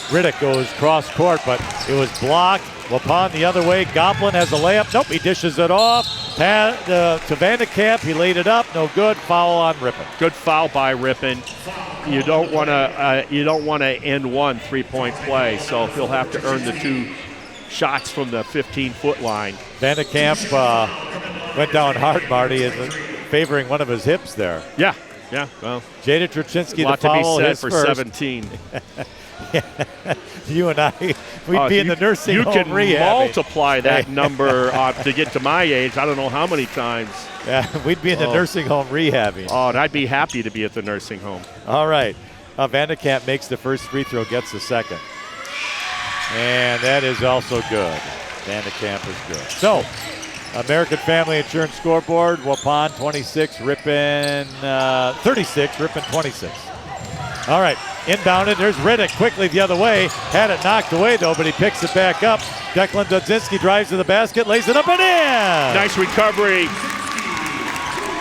Riddick goes cross court, but it was blocked, Waupun the other way. Goblin has a layup. Nope, he dishes it off. To Vandekamp, he laid it up. No good. Foul on Ripon. Good foul by Ripon. You don't want to end one 3-point play, so he'll have to earn the 2 shots from the 15-foot line. Vandekamp went down hard, Marty, favoring one of his hips there. Yeah. Well, Jaden Truczynski, a lot the foul, to be said his for first. 17. You and I, we'd be in the nursing home rehabbing. You can multiply that number to get to my age. I don't know how many times. Yeah, we'd be in the nursing home rehabbing. Oh, and I'd be happy to be at the nursing home. All right. Vandekamp makes the first free throw, gets the second. And that is also good. Vandekamp is good. So, American Family Insurance scoreboard, Waupun 26, Ripon 36, Ripon 26. All right, inbounded. There's Riddick quickly the other way. Had it knocked away, though, but he picks it back up. Declan Dudzinski drives to the basket, lays it up and in. Nice recovery.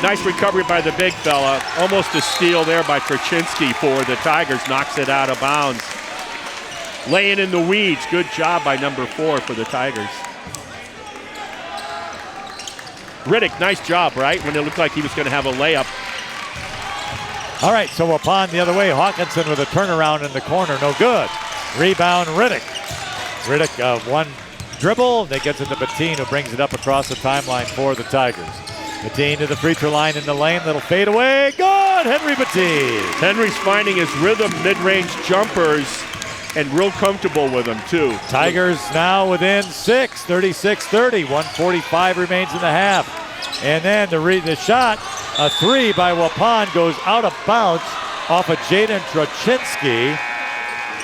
Nice recovery by the big fella. Almost a steal there by Truczynski for the Tigers. Knocks it out of bounds. Laying in the weeds. Good job by number 4 for the Tigers. Riddick, nice job, right? When it looked like he was going to have a layup. All right, so Waupun the other way. Hawkinson with a turnaround in the corner. No good. Rebound, Riddick. Riddick, one dribble. That gets it to Bettine, who brings it up across the timeline for the Tigers. Bettine to the free throw line in the lane. Little fade away. Good. Henry Bettine. Henry's finding his rhythm, mid-range jumpers, and real comfortable with them, too. Tigers now within 6, 36-30. 1:45 remains in the half. And then the shot, a 3 by Waupun, goes out of bounds off of Jaden Truczynski.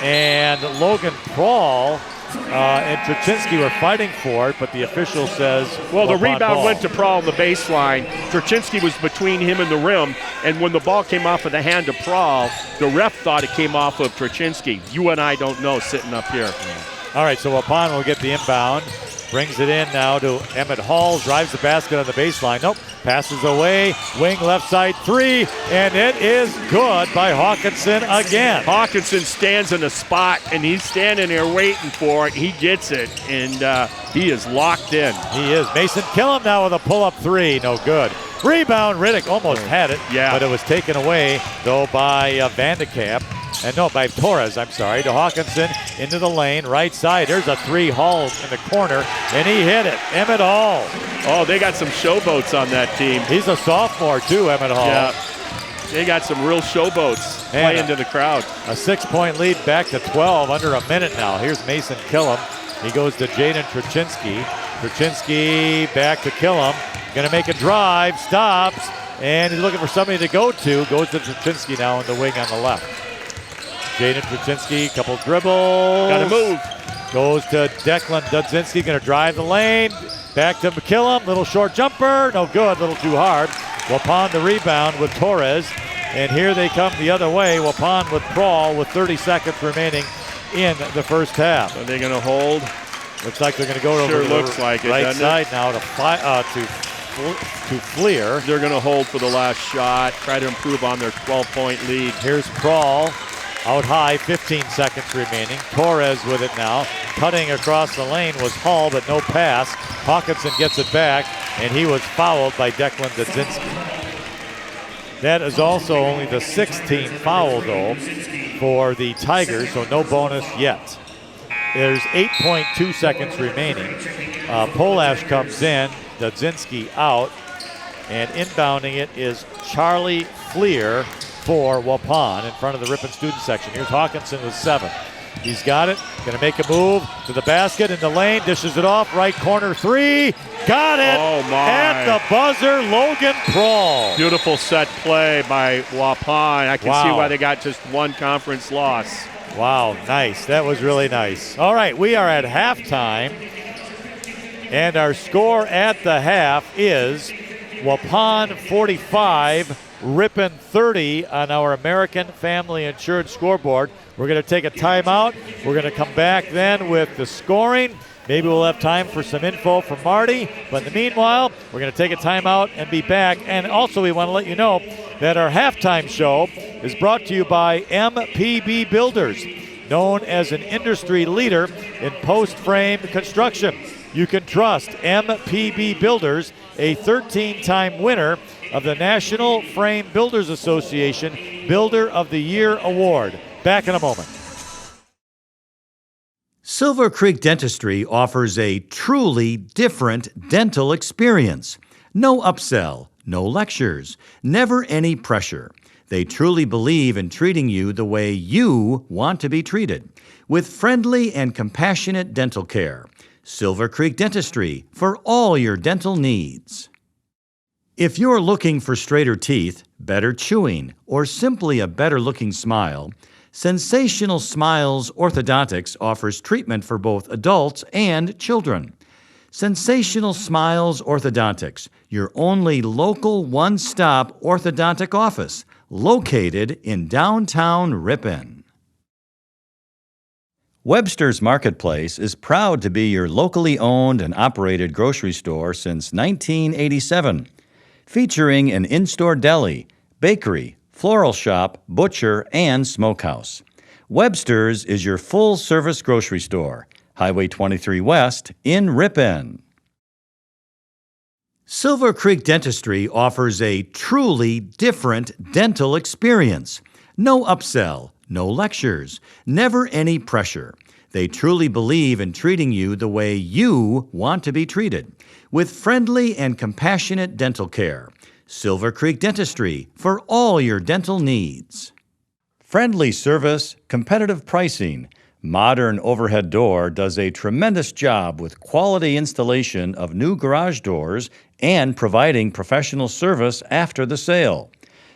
And Logan Prawl and Truczynski were fighting for it, but the official says well, the Waupun rebound ball. went to Prawl on the baseline. Truczynski was between him and the rim, and when the ball came off of the hand of Prawl, the ref thought it came off of Truczynski. You and I don't know sitting up here. All right, so Waupun will get the inbound. Brings it in now to Emmett Hall. Drives the basket on the baseline. Nope. Passes away. Wing left side 3. And it is good by Hawkinson again. Hawkinson stands in a spot, and he's standing there waiting for it. He gets it, and he is locked in. He is. Mason Killam now with a pull-up 3. No good. Rebound. Riddick almost had it. Yeah. But it was taken away, though, by Vandekamp. And no, by Torres, I'm sorry, to Hawkinson into the lane, right side. There's a 3 Hall in the corner, and he hit it. Emmett Hall. Oh, they got some showboats on that team. He's a sophomore, too, Emmett Hall. Yeah, they got some real showboats playing to the crowd. A 6-point lead back to 12, under a minute now. Here's Mason Killam. He goes to Jaden Truczynski. Truczynski back to Killam. Going to make a drive, stops, and he's looking for somebody to go to. Goes to Truczynski now in the wing on the left. Jaden Truczynski, couple dribbles. Got to move. Goes to Declan Dudzinski, going to drive the lane. Back to McKillum, little short jumper. No good, little too hard. Waupun the rebound with Torres. And here they come the other way. Waupun with Prawl with 30 seconds remaining in the first half. Are they going to hold? Looks like they're going to go over to the right side now to Fleer. They're going to hold for the last shot, try to improve on their 12-point lead. Here's Prawl. Out high, 15 seconds remaining. Torres with it now. Cutting across the lane was Hall, but no pass. Hawkinson gets it back, and he was fouled by Declan Dudzinski. That is also only the 16th foul, though, for the Tigers, so no bonus yet. There's 8.2 seconds remaining. Polash comes in, Dudzinski out, and inbounding it is Charlie Fleer for Waupun in front of the Ripon student section. Here's Hawkinson with 7. He's got it. Going to make a move to the basket in the lane. Dishes it off. Right corner 3. Got it. Oh, my. At the buzzer, Logan Prawl. Beautiful set play by Waupun. I can see why they got just one conference loss. Wow, nice. That was really nice. All right, we are at halftime. And our score at the half is Waupun 45, Ripon 30 on our American Family Insurance scoreboard. We're going to take a timeout. We're going to come back then with the scoring. Maybe we'll have time for some info from Marty. But in the meanwhile, we're going to take a timeout and be back. And also, we want to let you know that our halftime show is brought to you by MPB Builders. known as an industry leader in post-frame construction. You can trust MPB Builders, a 13-time winner of the National Frame Builders Association Builder of the Year Award. Back in a moment. Silver Creek Dentistry offers a truly different dental experience. No upsell, no lectures, never any pressure. They truly believe in treating you the way you want to be treated, with friendly and compassionate dental care. Silver Creek Dentistry for all your dental needs. If you're looking for straighter teeth, better chewing, or simply a better-looking smile, Sensational Smiles Orthodontics offers treatment for both adults and children. Sensational Smiles Orthodontics, your only local one-stop orthodontic office, located in downtown Ripon. Webster's Marketplace is proud to be your locally owned and operated grocery store since 1987, featuring an in-store deli, bakery, floral shop, butcher, and smokehouse. Webster's is your full-service grocery store, Highway 23 West in Ripon. Silver Creek Dentistry offers a truly different dental experience. No upsell, no lectures, never any pressure. They truly believe in treating you the way you want to be treated, with friendly and compassionate dental care. Silver Creek Dentistry for all your dental needs. Friendly service, competitive pricing. Modern Overhead Door does a tremendous job with quality installation of new garage doors and providing professional service after the sale.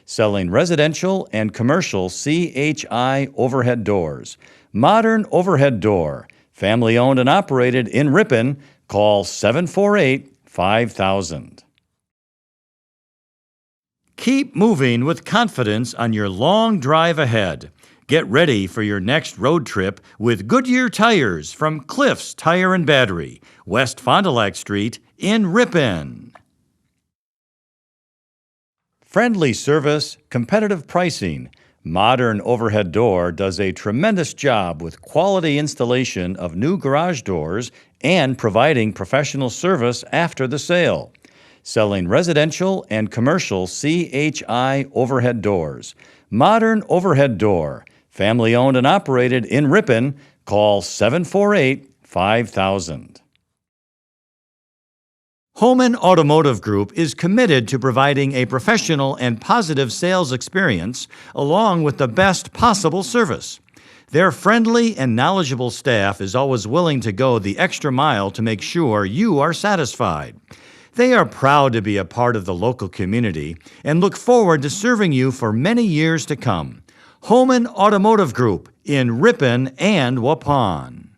Selling residential and commercial CHI overhead doors. Modern Overhead Door, family owned and operated in Ripon. Call 748-5000. Keep moving with confidence on your long drive ahead. Get ready for your next road trip with Goodyear Tires from Cliffs Tire and Battery, West Fond du Lac Street in Ripon. Friendly service, competitive pricing. Modern Overhead Door does a tremendous job with quality installation of new garage doors and providing professional service after the sale. Selling residential and commercial CHI overhead doors. Modern Overhead Door, family owned and operated in Ripon. Call 748-5000. Holman Automotive Group is committed to providing a professional and positive sales experience along with the best possible service. Their friendly and knowledgeable staff is always willing to go the extra mile to make sure you are satisfied. They are proud to be a part of the local community and look forward to serving you for many years to come. Holman Automotive Group in Ripon and Waupun.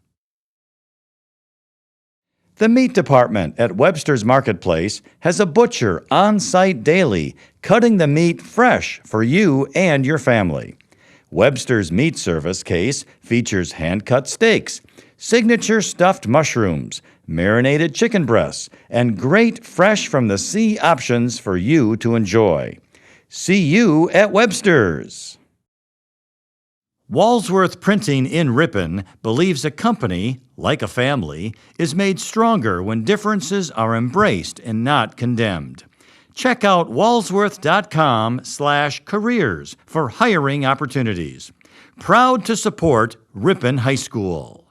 The meat department at Webster's Marketplace has a butcher on site daily, cutting the meat fresh for you and your family. Webster's Meat Service case features hand-cut steaks, signature stuffed mushrooms, marinated chicken breasts, and great fresh from the sea options for you to enjoy. See you at Webster's. Walsworth Printing in Ripon believes a company, like a family, is made stronger when differences are embraced and not condemned. Check out walsworth.com/careers for hiring opportunities. Proud to support Ripon High School.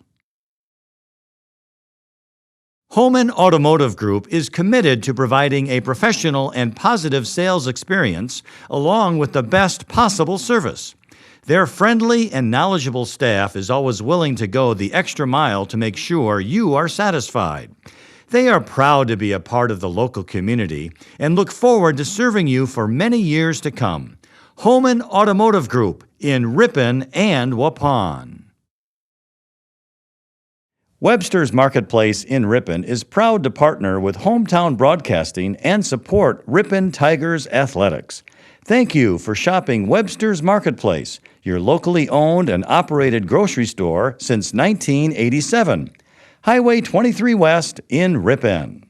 Holman Automotive Group is committed to providing a professional and positive sales experience along with the best possible service. Their friendly and knowledgeable staff is always willing to go the extra mile to make sure you are satisfied. They are proud to be a part of the local community and look forward to serving you for many years to come. Holman Automotive Group in Ripon and Waupun. Webster's Marketplace in Ripon is proud to partner with Hometown Broadcasting and support Ripon Tigers athletics. Thank you for shopping Webster's Marketplace, your locally owned and operated grocery store since 1987. Highway 23 West in Ripon.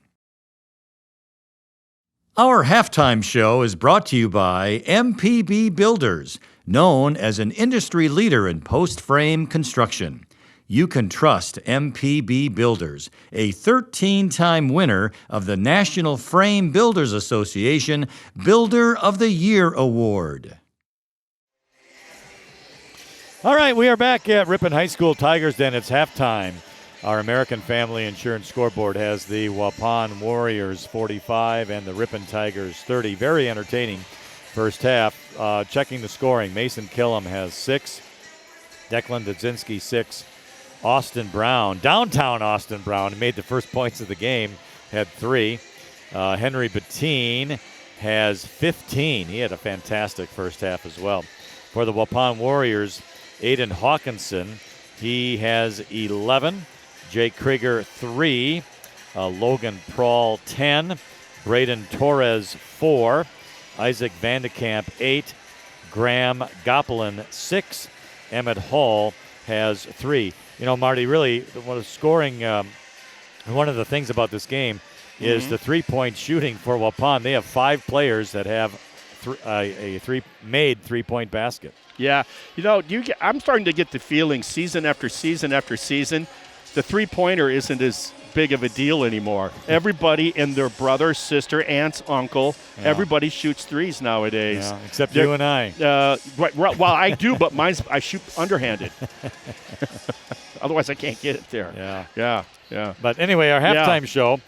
Our halftime show is brought to you by MPB Builders. known as an industry leader in post-frame construction. You can trust MPB Builders, a 13-time winner of the National Frame Builders Association Builder of the Year Award. All right, we are back at Ripon High School Tigers Den. It's halftime. Our American Family Insurance scoreboard has the Waupun Warriors 45 and the Ripon Tigers 30. Very entertaining first half. Checking the scoring, Mason Killam has 6, Declan Dudzinski 6, Austin Brown, downtown Austin Brown, who made the first points of the game, had 3. Henry Bettine has 15. He had a fantastic first half as well. For the Waupun Warriors, Aiden Hawkinson, he has 11. Jake Krieger, 3. Logan Prawl, 10. Braden Torres, 4. Isaac Vandekamp, 8. Graham Gopelin, 6. Emmett Hall has 3. You know, Marty, really, one of the things about this game is the three-point shooting for Waupun. They have 5 players that have made three-point basket. Yeah, you know, I'm starting to get the feeling season after season after season, the three-pointer isn't as big of a deal anymore. Everybody and their brother, sister, aunts, uncle, everybody shoots threes nowadays. Yeah, except you and I. Well, I do, but I shoot underhanded. Otherwise, I can't get it there. Yeah. But anyway, our halftime show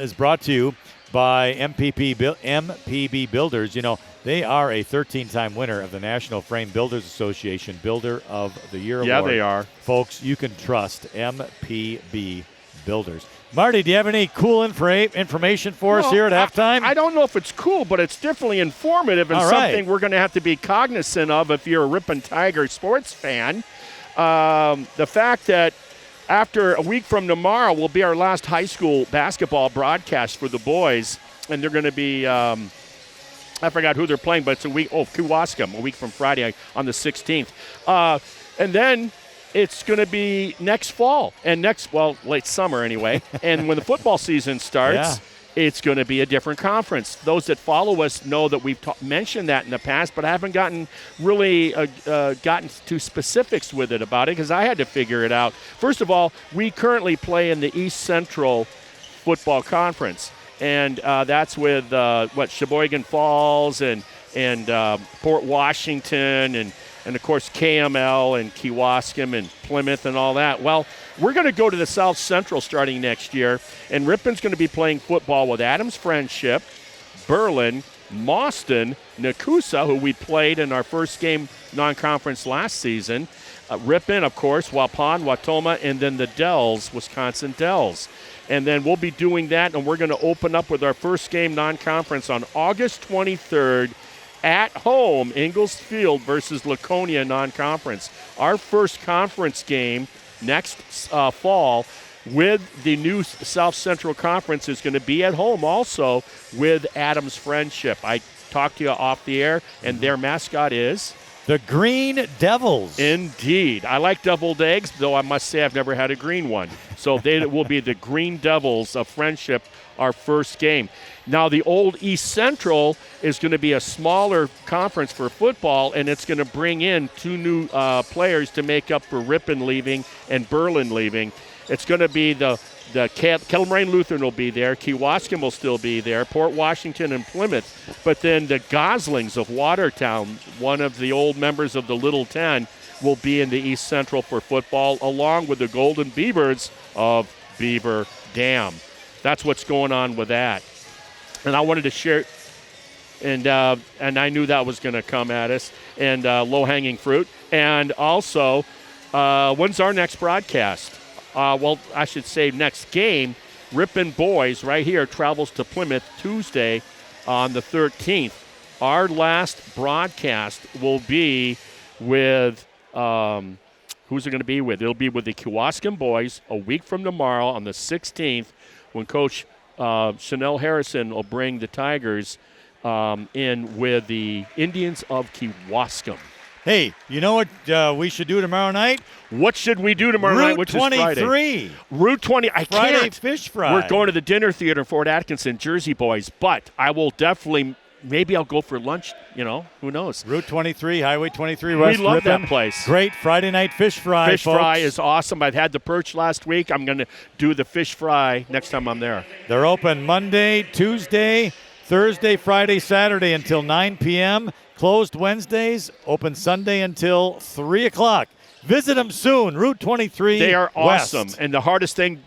is brought to you by MPB Builders. You know, they are a 13-time winner of the National Frame Builders Association Builder of the Year Award. Yeah, they are. Folks, you can trust MPB Builders. Marty, do you have any cool information for us here at halftime? I don't know if it's cool, but it's definitely informative and something we're going to have to be cognizant of if you're a Ripon Tiger sports fan. The fact that after a week from tomorrow will be our last high school basketball broadcast for the boys, and they're going to be I forgot who they're playing, but it's Kewaskum, a week from Friday on the 16th. And then it's going to be next fall and late summer anyway. And when the football season starts, it's going to be a different conference. Those that follow us know that we've mentioned that in the past, but I haven't gotten to specifics with it about it because I had to figure it out. First of all, we currently play in the East Central Football Conference, and that's with Sheboygan Falls and Port Washington and of course KML and Kewaskum and Plymouth and all that. Well, we're going to go to the South Central starting next year, and Ripon's going to be playing football with Adams Friendship, Berlin, Mauston, Nakusa, who we played in our first game non-conference last season, Ripon, of course, Waupun, Watoma, and then the Dells, Wisconsin Dells. And then we'll be doing that, and we're going to open up with our first game non-conference on August 23rd at home, Ingalls Field versus Laconia non-conference. Our first conference game next fall with the new South Central Conference is going to be at home also with Adams Friendship. I talked to you off the air, and their mascot is? The Green Devils. Indeed. I like deviled eggs, though I must say I've never had a green one. So they will be the Green Devils of Friendship, our first game. Now, the old East Central is going to be a smaller conference for football, and it's going to bring in 2 new players to make up for Ripon leaving and Berlin leaving. It's going to be the Kettle Moraine Lutheran will be there. Kewaskum will still be there. Port Washington and Plymouth. But then the Goslings of Watertown, one of the old members of the Little Ten, will be in the East Central for football, along with the Golden Beavers of Beaver Dam. That's what's going on with that. And I wanted to share, and I knew that was going to come at us, and low-hanging fruit. And also, when's our next broadcast? I should say next game. Ripon Boys right here travels to Plymouth Tuesday on the 13th. Our last broadcast will be with, who's it going to be with? It'll be with the Kewaskum Boys a week from tomorrow on the 16th when Coach Chanel Harrison will bring the Tigers in with the Indians of Kewaskum. Hey, you know what we should do tomorrow night? What should we do tomorrow night, which is Friday? Route 23. Route 20. I Friday can't. fish fry. We're going to the dinner theater in Fort Atkinson, Jersey Boys, but I will definitely maybe I'll go for lunch. Who knows? Route 23, Highway 23 West. We love Ripon. that place. Great Friday night fish fry. Fish folks. fry is awesome. I've had the perch last week. I'm going to do the fish fry next time I'm there. They're open Monday, Tuesday, Thursday, Friday, Saturday until 9 p.m. Closed Wednesdays, open Sunday until 3 o'clock. Visit them soon, Route 23 They are West. awesome. And the hardest thing,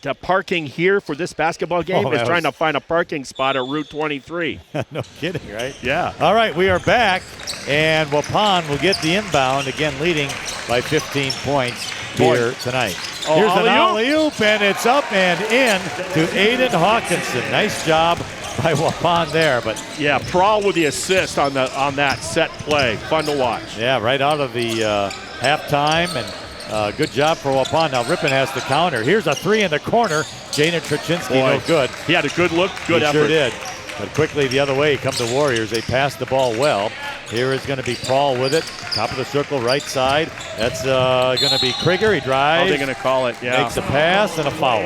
the parking here for this basketball game is trying to find a parking spot at Route 23. No kidding, right? Yeah. All right, we are back, and Waupun will get the inbound, again leading by 15 points here tonight. Oh, Here's an alley-oop. alley-oop, and it's up and in to Aiden Hawkinson. Nice job by Waupun there, but Yeah, Prawl with the assist on that set play. Fun to watch. yeah, right out of the halftime, and good job for Waupun. Now Ripon has to counter. Here's a three in the corner. Jaden Traczynski, no good. He had a good look, good He effort. sure did. But quickly the other way come the Warriors. They pass the ball well. Here is going to be Paul with it. Top of the circle, right side. That's going to be Krieger. He drives. Oh, they're going to call it, yeah. Makes a pass and a foul.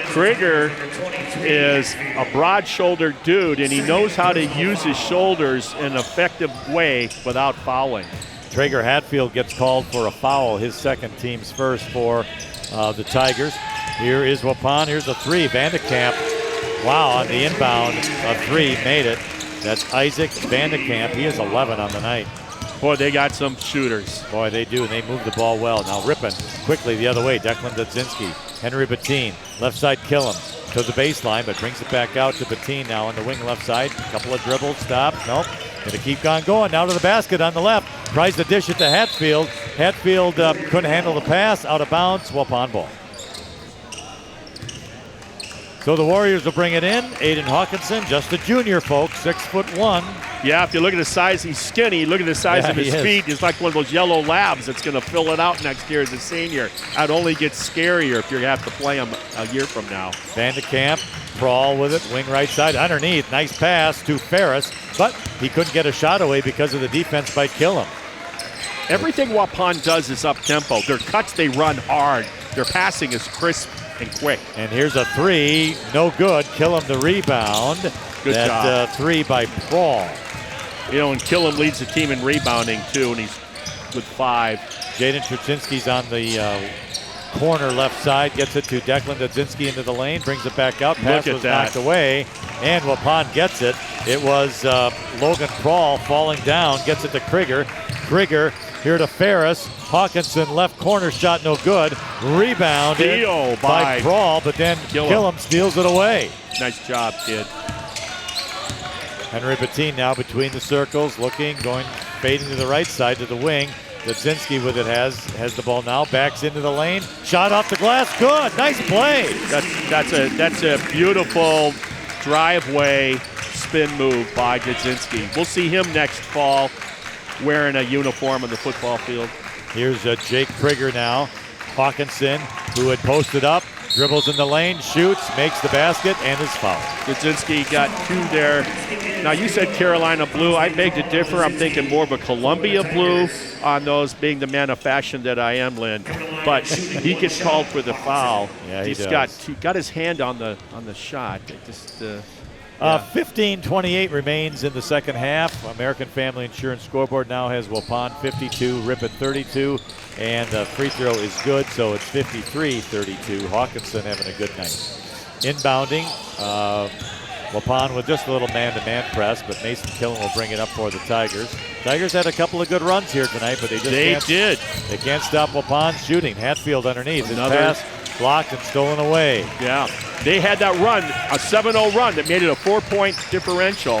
Krieger is a broad-shouldered dude, and he knows how to use his shoulders in an effective way without fouling. Traeger Hatfield gets called for a foul, his second, team's first for the Tigers. Here is Waupun. Here's a three. Vandekamp, wow, on the inbound, a three, made it. That's Isaac Vandekamp. He is 11 on the night. Boy, they got some shooters. Boy, they do, and they move the ball well. Now Ripon quickly the other way. Declan Dudzinski, Henry Bettine, left side Killam to the baseline, but brings it back out to Bettine now on the wing left side. A couple of dribbles, stop, nope. Gonna keep on going, now to the basket on the left. Tries to dish it to Hatfield. Hatfield couldn't handle the pass, out of bounds, Waupun ball. So the Warriors will bring it in. Aiden Hawkinson, just a junior, folks, 6'1". Yeah, if you look at his size, he's skinny. Look at the size Yeah, of his he is. feet. He's like one of those yellow labs that's going to fill it out next year as a senior. That only gets scarier if you have to play him a year from now. Vandekamp, Prawl with it, wing right side, underneath. Nice pass to Ferris, but he couldn't get a shot away because of the defense by Killam. Everything Waupun does is up-tempo. Their cuts, they run hard. Their passing is crisp and quick. And here's a three, no good. Killam the rebound. Good job. Three by Prawl. And Killam leads the team in rebounding, too, and he's with 5. Jaden Traczynski's on the corner left side, gets it to Declan Dudzinski into the lane, brings it back out. Pass Look at was that. knocked away, and Waupun gets it. It was Logan Prawl falling down, gets it to Krieger. Krieger here to Ferris. Hawkinson, left corner shot, no good. Rebounded Steal by by Prawl, but then Killam steals it away. Nice job, kid. Henry Bettine now between the circles, looking, going, fading to the right side to the wing. Dudzinski with it has the ball now, backs into the lane, shot off the glass, good, nice play. That's a beautiful driveway spin move by Dudzinski. We'll see him next fall wearing a uniform on the football field. Here's Jake Krieger now. Hawkinson, who had posted up, dribbles in the lane, shoots, makes the basket, and is fouled. Dudzinski got 2 there. Now, you said Carolina blue. I beg to differ. I'm thinking more of a Columbia blue on those, being the man of fashion that I am, Lynn. But he gets called for the foul. Yeah, he He got his hand on the shot. It just, 15-28 remains in the second half. American Family Insurance scoreboard now has Waupun 52, Ripon 32, and the free throw is good, so it's 53-32. Hawkinson having a good night. Inbounding, Waupun with just a little man-to-man press, but Mason Killen will bring it up for the Tigers. Tigers had a couple of good runs here tonight, but they can't stop Waupun shooting. Hatfield underneath. His pass blocked and stolen away. Yeah, they had that run, a 7-0 run that made it a 4-point differential.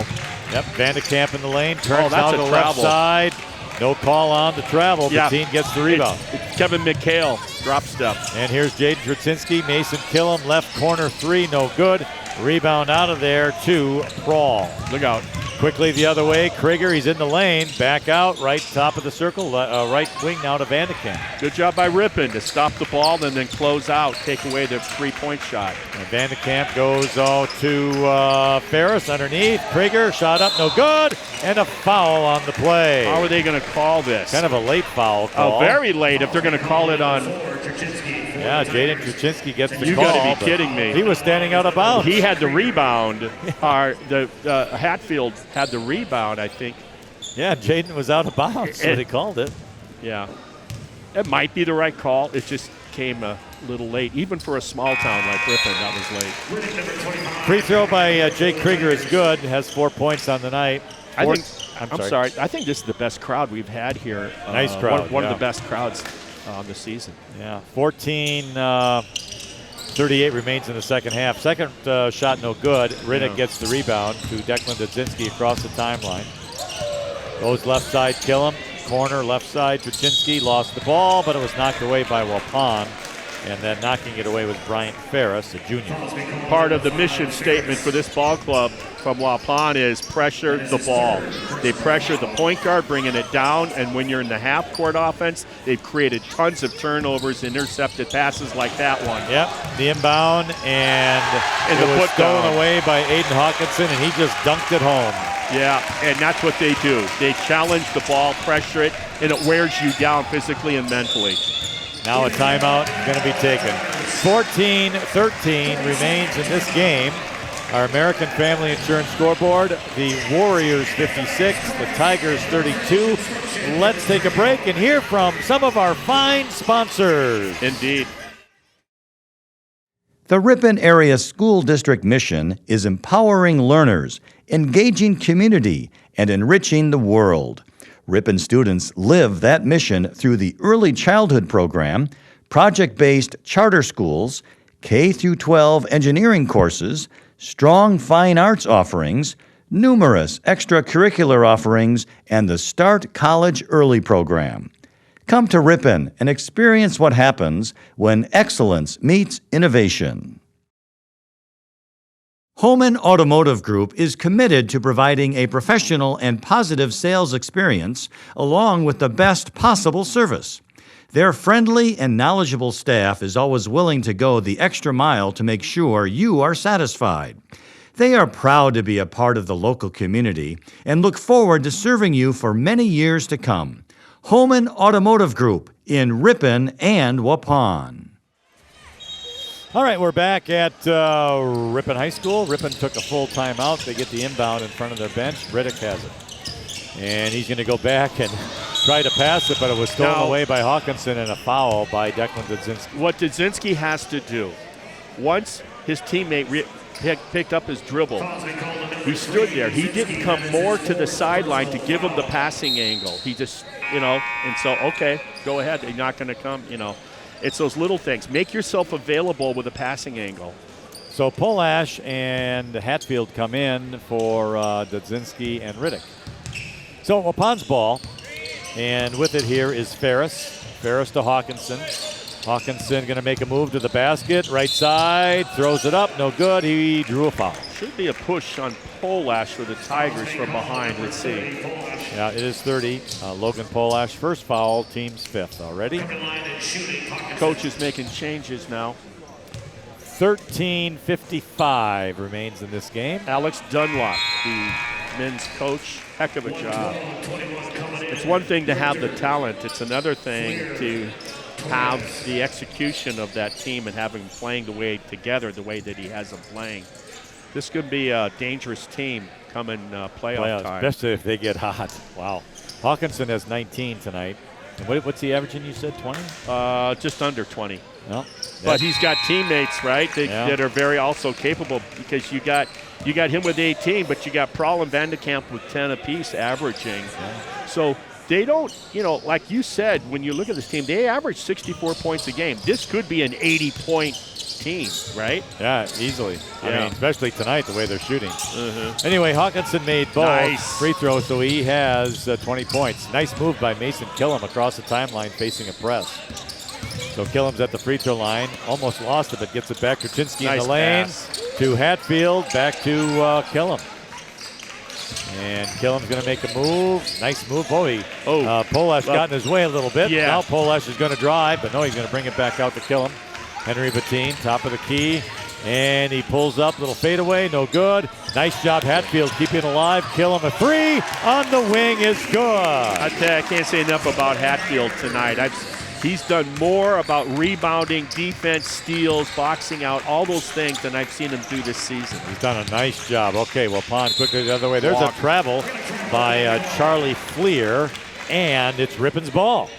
Yep, Vandekamp in the lane, turns that's out a to the left travel. side. No call on the travel. Yeah. The team gets the rebound. It's Kevin McHale, drop step. And here's Jaden Traczynski. Mason Killam, left corner three, no good. Rebound out of there to Prawl. Look out. Quickly the other way, Krieger, he's in the lane. Back out, right top of the circle, right wing now to Vandekamp. Good job by Ripon to stop the ball and then close out, take away the 3-point shot. And Vandekamp goes to Ferris underneath. Krieger, shot up, no good. And a foul on the play. How are they going to call this? Kind of a late foul call. Very late if they're going to call it on Yeah, Jaden Truchinski gets the You call. got to be kidding me. He was standing out of bounds. He had the rebound. The Hatfield had the rebound, I think. Yeah, Jaden was out of bounds, so they called it. Yeah. It might be the right call. It just came a little late. Even for a small town like Ripon, that was late. Free throw by Jake Krieger is good. Has 4 points on the night. I'm sorry. I think this is the best crowd we've had here. Nice crowd. One of the best crowds on the season. Yeah, 14-38 remains in the second half. Second shot no good. Riddick gets the rebound to Declan Dudzinski across the timeline. Goes left side, Killam. Corner, left side, Truchinski lost the ball, but it was knocked away by Waupun. And then knocking it away was Bryant Ferris, a junior. Part of the mission statement for this ball club from Waupun is pressure the ball. They pressure the point guard, bringing it down, and when you're in the half-court offense, they've created tons of turnovers, intercepted passes like that one. Yep, the inbound, and it was stolen away by Aiden Hawkinson, and he just dunked it home. Yeah, and that's what they do. They challenge the ball, pressure it, and it wears you down physically and mentally. Now a timeout going to be taken. 14-13 remains in this game. Our American Family Insurance scoreboard, the Warriors 56, the Tigers 32. Let's take a break and hear from some of our fine sponsors. Indeed. The Ripon Area School District mission is empowering learners, engaging community, and enriching the world. Ripon students live that mission through the Early Childhood Program, project-based charter schools, K-12 engineering courses, strong fine arts offerings, numerous extracurricular offerings, and the Start College Early program. Come to Ripon and experience what happens when excellence meets innovation. Holman Automotive Group is committed to providing a professional and positive sales experience along with the best possible service. Their friendly and knowledgeable staff is always willing to go the extra mile to make sure you are satisfied. They are proud to be a part of the local community and look forward to serving you for many years to come. Holman Automotive Group in Ripon and Waupun. All right, we're back at Ripon High School. Ripon took a full timeout. They get the inbound in front of their bench. Riddick has it. And he's going to go back and try to pass it, but it was stolen away by Hawkinson and a foul by Declan Dudzinski. What Dudzinski has to do, once his teammate picked up his dribble, he stood there. He didn't come more to the sideline to give him the passing angle. He just, and so, okay, go ahead. They're not going to come, It's those little things. Make yourself available with a passing angle. So Polash and Hatfield come in for Dudzinski and Riddick. So Waupun's ball, and with it here is Ferris. Ferris to Hawkinson. Hawkinson going to make a move to the basket. Right side, throws it up, no good. He drew a foul. Should be a push on Polash for the Tigers from behind. Let's see. Yeah, it is 30. Logan Polash, first foul, team's fifth already. Coach is making changes now. 13:55 remains in this game. Alex Dunlop, the men's coach, heck of a job. It's one thing to have the talent. It's another thing to have the execution of that team and have them playing the way together, the way that he has them playing. This could be a dangerous team coming playoff time. Especially if they get hot. Wow. Hawkinson has 19 tonight. And what's he averaging, you said, 20? Just under 20. No. But he's got teammates, right, that are very also capable, because you got him with 18, but you got Prahl and Vandekamp with 10 apiece averaging. Yeah. So they don't, like you said, when you look at this team, they average 64 points a game. This could be an 80-point team, right? Yeah, easily. Yeah. I mean, especially tonight, the way they're shooting. Anyway, Hawkinson made both free throws, so he has 20 points. Nice move by Mason Killam across the timeline facing a press. So Killam's at the free throw line. Almost lost it, but gets it back. Truchinski in the lane to Hatfield. Back to Killam. And Killam's going to make a move. Nice move. Polash got in his way a little bit. Yeah. Now Polash is going to drive, but no, he's going to bring it back out to Killam. Henry Bettine, top of the key. And he pulls up, little fadeaway, no good. Nice job, Hatfield, keeping it alive. Killam a three on the wing is good. I can't say enough about Hatfield tonight. He's done more about rebounding, defense, steals, boxing out, all those things than I've seen him do this season. He's done a nice job. Okay, Waupun quickly the other way. There's a travel by Charlie Fleer, and it's Ripon's ball.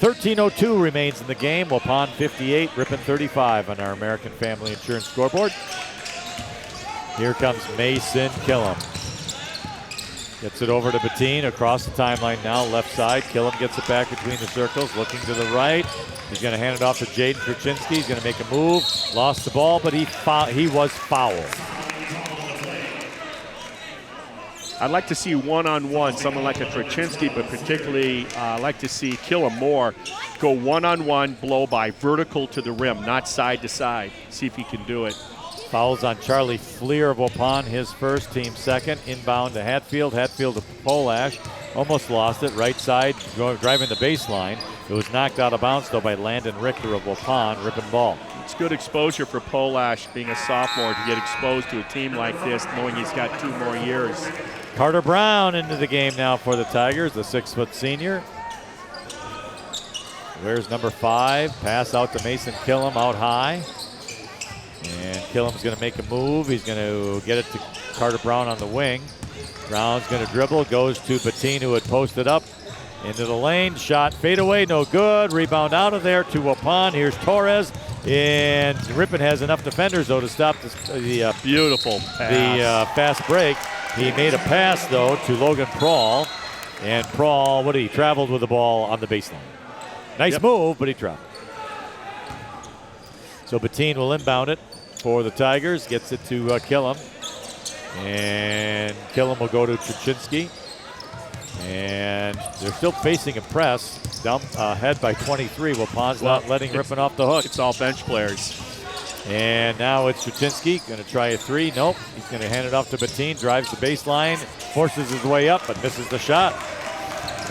13:02 remains in the game. Waupun 58, Ripon 35 on our American Family Insurance scoreboard. Here comes Mason Killam. Gets it over to Bettine across the timeline now, left side. Killam gets it back between the circles, looking to the right. He's going to hand it off to Jaden Krasinski. He's going to make a move. Lost the ball, but he was fouled. I'd like to see one-on-one, someone like a Traczynski, but particularly I'd like to see Killam more go one-on-one, blow by, vertical to the rim, not side to side. See if he can do it. Fouls on Charlie Fleer of Waupun, his first, team second. Inbound to Hatfield. Hatfield to Polash. Almost lost it. Right side, driving the baseline. It was knocked out of bounds, though, by Landon Richter of Waupun. Ripon ball. It's good exposure for Polash, being a sophomore, to get exposed to a team like this, knowing he's got 2 more years. Carter Brown into the game now for the Tigers, the 6-foot senior. There's number 5. Pass out to Mason Killam out high. And Killam's going to make a move. He's going to get it to Carter Brown on the wing. Brown's going to dribble, goes to Bettine, who had posted up into the lane. Shot fade away, no good. Rebound out of there to Waupun. Here's Torres. And Ripon has enough defenders, though, to stop the beautiful pass. The fast break. He made a pass, though, to Logan Prawl. And Prawl, he traveled with the ball on the baseline. Nice move, but he traveled. So Bettine will inbound it for the Tigers. Gets it to Killam. And Killam will go to Traczynski. And they're still facing a press. Down ahead by 23. Waupun's not letting Ripon off the hook. It's all bench players. And now it's Traczynski. Going to try a 3. Nope. He's going to hand it off to Bettine. Drives the baseline. Forces his way up, but misses the shot.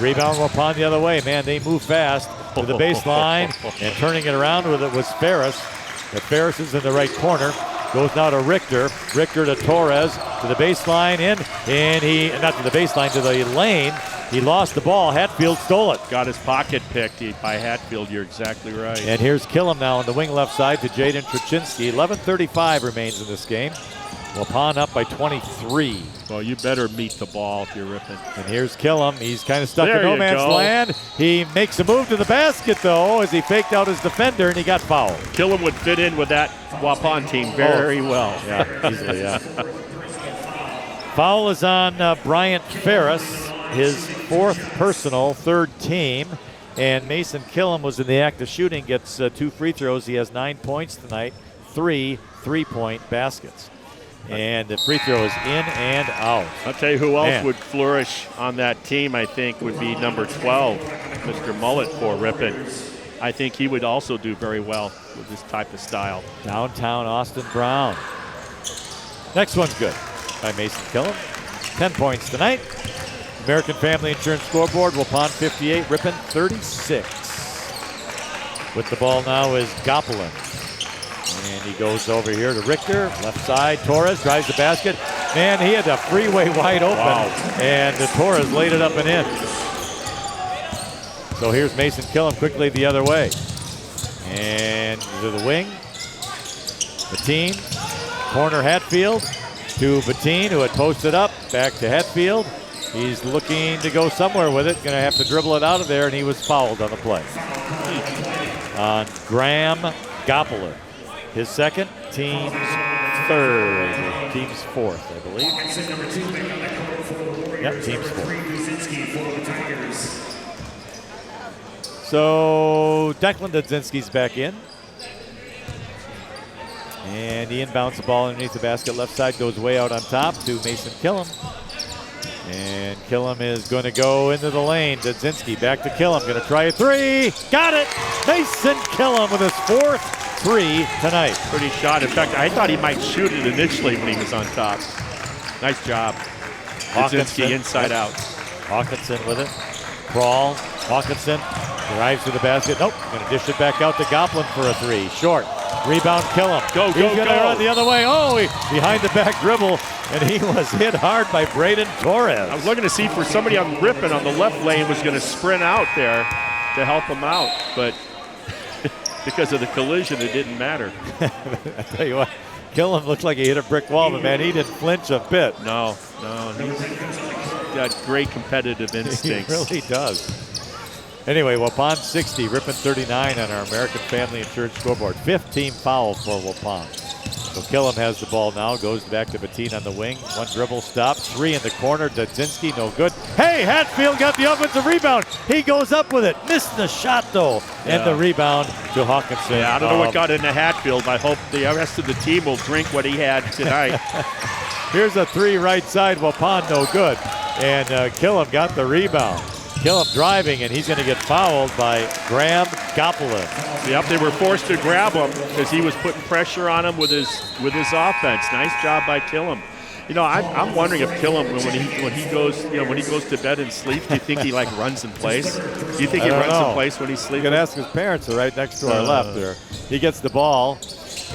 Rebound Waupun the other way. Man, they move fast to the baseline. And turning it around with it was Ferris. But Ferris is in the right corner. Goes now to Richter. Richter to Torres. To the baseline in. And he, not to the baseline, to the lane. He lost the ball. Hatfield stole it. Got his pocket picked by Hatfield. You're exactly right. And here's Killam now on the wing left side to Jaden Traczynski. 11:35 remains in this game. Waupun up by 23. Well, you better meet the ball if you're Ripon. And here's Killam. He's kind of stuck in no man's land. He makes a move to the basket, though, as he faked out his defender, and he got fouled. Killam would fit in with that Waupun team very well. Yeah, easily, yeah. Foul is on Bryant Ferris, his 4th personal, 3rd team. And Mason Killam was in the act of shooting, gets 2 free throws. He has 9 points tonight, 3 3-point baskets. And the free throw is in and out. I'll tell you who else would flourish on that team, I think, would be number 12, Mr. Mullet for Ripon. I think he would also do very well with this type of style. Downtown Austin Brown. Next one's good by Mason Killam. 10 points tonight. American Family Insurance scoreboard, Waupun 58, Ripon 36. With the ball now is Gopelin. And he goes over here to Richter, left side. Torres drives the basket. Man, he had the freeway wide open. Wow. And the Torres laid it up and in. So here's Mason Killam quickly the other way. And to the wing. Bettine, corner Hatfield to Bettine, who had posted up. Back to Hatfield. He's looking to go somewhere with it. Going to have to dribble it out of there, and he was fouled on the play. On Graham Goppeler. His second, team's 3rd, team's 4th, I believe. Yep, team's 4th. So Declan Dudzinski's back in. And he inbounds the ball underneath the basket. Left side goes way out on top to Mason Killam. And Killam is going to go into the lane. Dudzinski back to Killam. Going to try a 3. Got it! Mason Killam with his 4th 3 tonight. Pretty shot. In fact, I thought he might shoot it initially when he was on top. Nice job. Dudzinski inside out. Hawkinson with it. Prawl. Hawkinson drives to the basket. Nope. Going to dish it back out to Gopelin for a 3. Short. Rebound, Killam. Go, He's go, going to go. run the other way. Oh, behind the back dribble, and he was hit hard by Braden Torres. I was looking to see for somebody on Ripon on the left lane was going to sprint out there to help him out, but because of the collision, it didn't matter. I tell you what, Killam looked like he hit a brick wall, but man, he didn't flinch a bit. No, he's got great competitive instincts. He really does. Anyway, Waupun 60, Ripon 39 on our American Family Insurance scoreboard. 5th team foul for Waupun. So Killam has the ball now, goes back to Bettine on the wing. One dribble stop, 3 in the corner. Dudzinski, no good. Hey, Hatfield got the offensive rebound. He goes up with it, missed the shot though, and the rebound to Hawkinson. Yeah, I don't know what got into Hatfield. I hope the rest of the team will drink what he had tonight. Here's a 3 right side, Waupun, no good. And Killam got the rebound. Killam driving, and he's going to get fouled by Graham Goppelin. Yep, they were forced to grab him because he was putting pressure on him with his offense. Nice job by Killam. You know, I'm wondering if Killam, when he goes to bed and sleep, do you think he like runs in place? Do you think he runs in place when he's sleeping? You can ask his parents. They're right next to our left there. He gets the ball,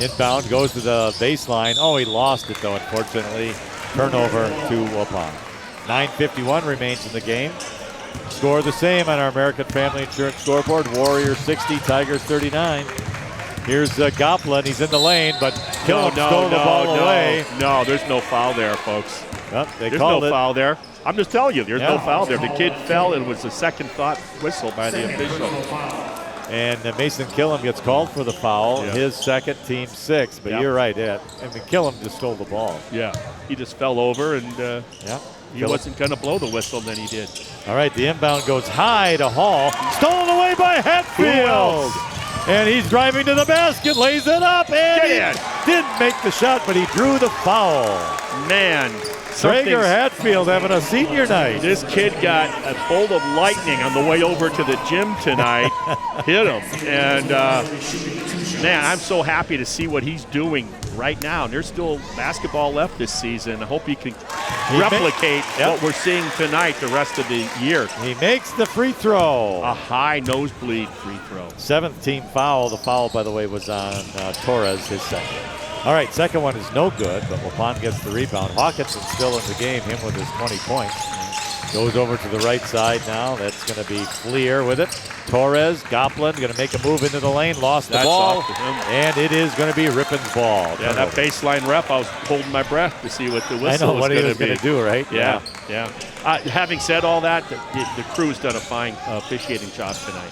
inbound, goes to the baseline. Oh, he lost it though, unfortunately. Turnover to Waupun. 9:51 remains in the game. Score the same on our American Family Insurance scoreboard. Warriors 60, Tigers 39. Here's Goplin. He's in the lane, but Killam stole the ball away. No, there's no foul there, folks. Yep, there's no foul there. I'm just telling you, there's no foul there. The kid fell, and it was a second thought whistle by the official. And Mason Killam gets called for the foul. Yeah. His second, team 6. But you're right, Ed. I mean, Killam just stole the ball. Yeah, he just fell over, and he wasn't going to blow the whistle, and then he did. All right, the inbound goes high to Hall. Stolen away by Hatfield. And he's driving to the basket, lays it up, and he didn't make the shot, but he drew the foul. Man, Traeger Hatfield having a senior night. This kid got a bolt of lightning on the way over to the gym tonight, hit him. And, man, I'm so happy to see what he's doing right now. And there's still basketball left this season. I hope he can replicate what we're seeing tonight the rest of the year. He makes the free throw. A high nosebleed free throw. 7th team foul. The foul, by the way, was on Torres, his second. All right, second one is no good, but Waupun gets the rebound. Hawkinson still in the game, him with his 20 points. Goes over to the right side now. That's going to be Fleer with it. Torres, Goplin going to make a move into the lane. Lost the ball, and it is going to be Ripon's ball. Yeah, that baseline rep, I was holding my breath to see what the whistle was going to do, right? Yeah. Having said all that, the crew's done a fine officiating job tonight,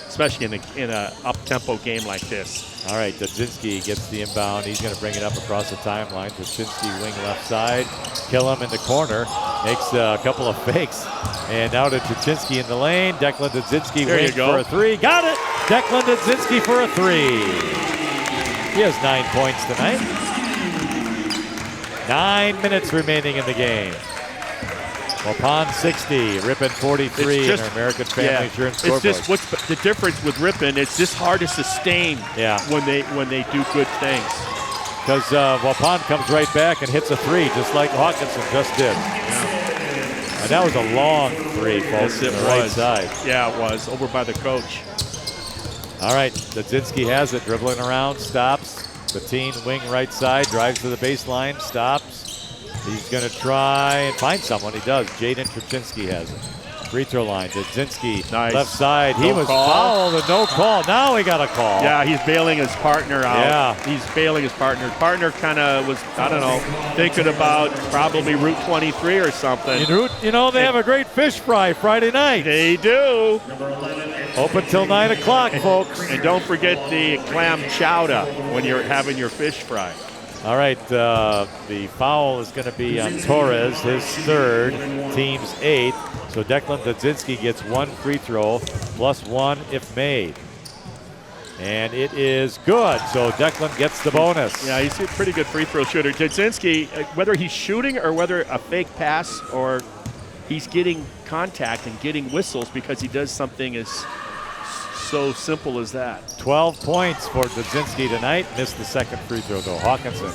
especially in a up-tempo game like this. All right, Dudzinski gets the inbound. He's going to bring it up across the timeline. Dudzinski wing left side. Killam in the corner. Makes a couple of fakes. And now to Dudzinski in the lane. Declan Dudzinski wing for a 3. Got it! Declan Dudzinski for a 3. He has 9 points tonight. 9 minutes remaining in the game. Waupun 60, Ripon 43 in our American Family Insurance scoreboard. It's just what's the difference with Ripon. It's just hard to sustain when they do good things. Because Waupun comes right back and hits a 3, just like Hawkinson just did. Yeah. And that was a long 3, folks, on the right side. Yeah, it was, over by the coach. All right, Dudzinski has it, dribbling around, stops. Bettine wing right side, drives to the baseline, stops. He's going to try and find someone. He does. Jaden Truchinski has it. Free throw line. Dudzinski, left side. He was fouled and no call. Now he got a call. Yeah, he's bailing his partner out. Yeah. He's bailing his partner. Partner kind of was, I don't know, thinking about probably Route 23 or something. You know, they have a great fish fry Friday night. They do. Open till 9 o'clock, folks. And don't forget the clam chowder when you're having your fish fry. All right, the foul is going to be on Torres, his 3rd, team's 8th. So Declan Dudzinski gets 1 free throw, plus 1 if made. And it is good, so Declan gets the bonus. Yeah, he's a pretty good free throw shooter. Dudzinski, whether he's shooting or whether a fake pass or he's getting contact and getting whistles because he does something as so simple as that. 12 points for Dudzinski tonight. Missed the second free throw, though. Hawkinson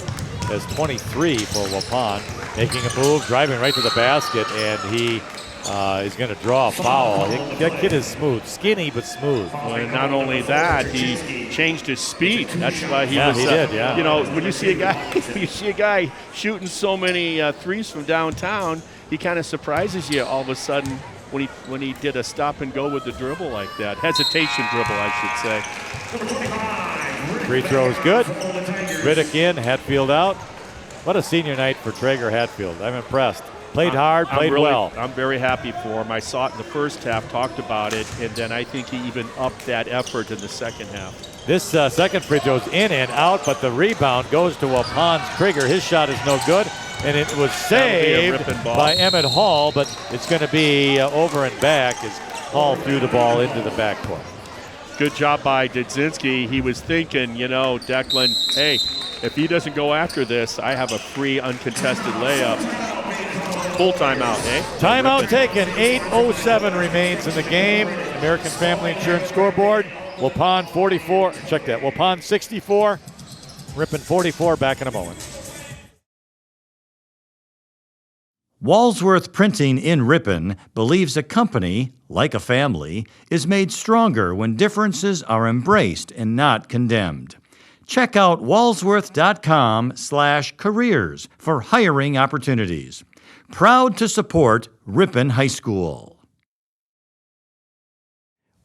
has 23 for Waupun. Making a move, driving right to the basket, and he is going to draw a foul. That kid is smooth. Skinny, but smooth. Well, and not only that, he changed his speed. That's why he was. He did. Yeah. You know, when you see a guy shooting so many threes from downtown, he kind of surprises you all of a sudden when he did a stop and go with the dribble like that. Hesitation dribble, I should say. Free throw is good. Riddick in, Hatfield out. What a senior night for Traeger Hatfield. I'm impressed. Played hard, played well. I'm very happy for him. I saw it in the first half, talked about it, and then I think he even upped that effort in the second half. This second free throw is in and out, but the rebound goes to Waupun's Krieger. His shot is no good, and it was saved by Emmett Hall, but it's going to be over and back as Hall threw the ball into the backcourt. Good job by Dudzinski. He was thinking, you know, Declan, hey, if he doesn't go after this, I have a free uncontested layup. Full timeout, eh? Timeout taken. 8:07 remains in the game. American Family Insurance scoreboard. Waupun 44. Check that. Waupun 64. Ripon 44. Back in a moment. Walsworth Printing in Ripon believes a company, like a family, is made stronger when differences are embraced and not condemned. Check out walsworth.com/careers for hiring opportunities. Proud to support Ripon High School.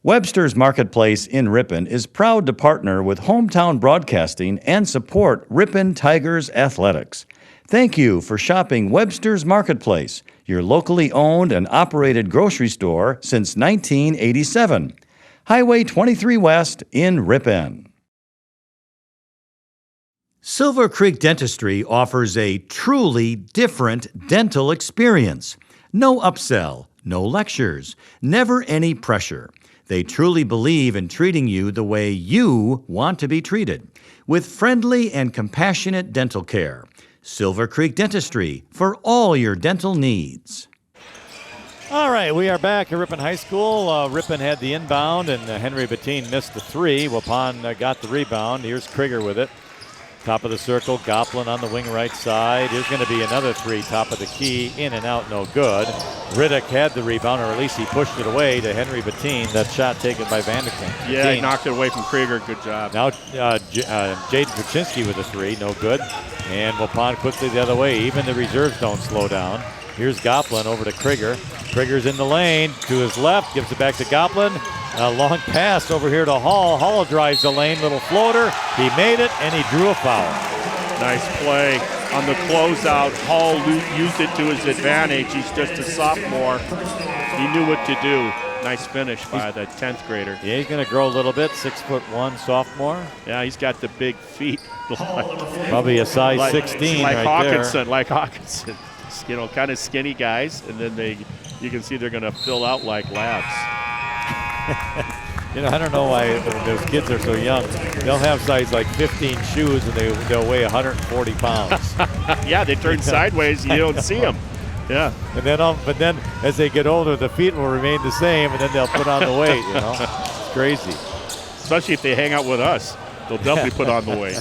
Webster's Marketplace in Ripon is proud to partner with Hometown Broadcasting and support Ripon Tigers athletics. Thank you for shopping Webster's Marketplace, your locally owned and operated grocery store since 1987. Highway 23 West in Ripon. Silver Creek Dentistry offers a truly different dental experience. No upsell, no lectures, never any pressure. They truly believe in treating you the way you want to be treated, with friendly and compassionate dental care. Silver Creek Dentistry for all your dental needs. All right, we are back at Ripon High School. Ripon had the inbound, and Henry Bettine missed the three. Waupun got the rebound. Here's Krieger with it. Top of the circle, Goplin on the wing right side. Here's going to be another three, top of the key, in and out, no good. Riddick had the rebound, or at least he pushed it away to Henry Bettine. That shot taken by Vandekamp. Yeah, he knocked it away from Krieger. Good job. Now Jaden Kuczynski with a three, no good. And Waupun quickly the other way. Even the reserves don't slow down. Here's Goplin over to Krieger. Krieger's in the lane to his left, gives it back to Goplin. A long pass over here to Hall. Hall drives the lane, little floater. He made it, and he drew a foul. Nice play on the closeout. Hall used it to his advantage. He's just a sophomore. He knew what to do. Nice finish by the 10th grader. Yeah, he's going to grow a little bit. 6'1" sophomore. Yeah, he's got the big feet. Probably a size 16 like right Hawkinson, there. Like Hawkinson. You know, kind of skinny guys, and then you can see they're going to fill out like labs. You know, I don't know why those kids are so young. They'll have size like 15 shoes, and they'll weigh 140 pounds. Yeah, they turn sideways, you don't see them. Yeah. But then as they get older, the feet will remain the same, and then they'll put on the weight, you know. It's crazy. Especially if they hang out with us. They'll definitely put on the weight.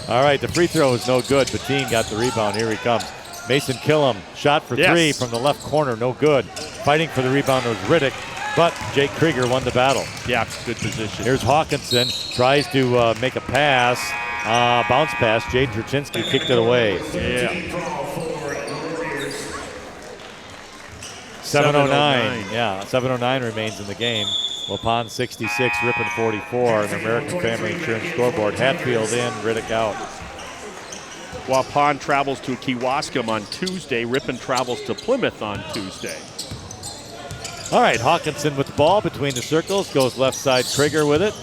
All right, the free throw is no good. Bettine got the rebound. Here he comes. Mason Killam shot for three from the left corner, no good. Fighting for the rebound was Riddick, but Jake Krieger won the battle. Yeah, good position. Here's Hawkinson, tries to make a pass, bounce pass. Jaden Kuczynski kicked it away. Yeah. 7:09. Yeah, 7:09 remains in the game. Waupun 66, Ripon 44, and American Family Insurance scoreboard. Hatfield in, Riddick out. Waupun travels to Kewaskum on Tuesday. Ripon travels to Plymouth on Tuesday. All right, Hawkinson with the ball between the circles. Goes left side, Krieger with it.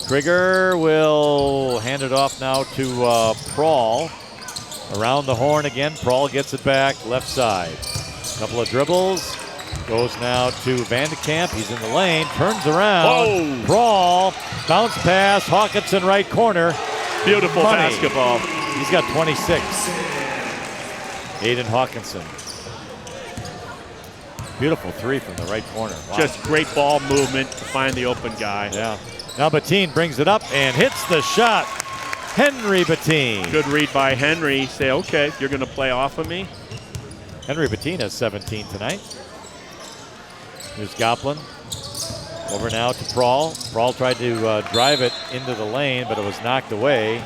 Krieger will hand it off now to Prawl. Around the horn again. Prawl gets it back, left side. Couple of dribbles. Goes now to Vandekamp. He's in the lane, turns around. Oh. Prawl, bounce pass, Hawkinson right corner. Beautiful basketball. He's got 26. Aiden Hawkinson. Beautiful three from the right corner. Wow. Just great ball movement to find the open guy. Yeah. Now Bettine brings it up and hits the shot. Henry Bettine. Good read by Henry. Say, okay, you're going to play off of me. Henry Bettine has 17 tonight. Here's Goplin. Over now to Prawl. Prawl tried to drive it into the lane, but it was knocked away.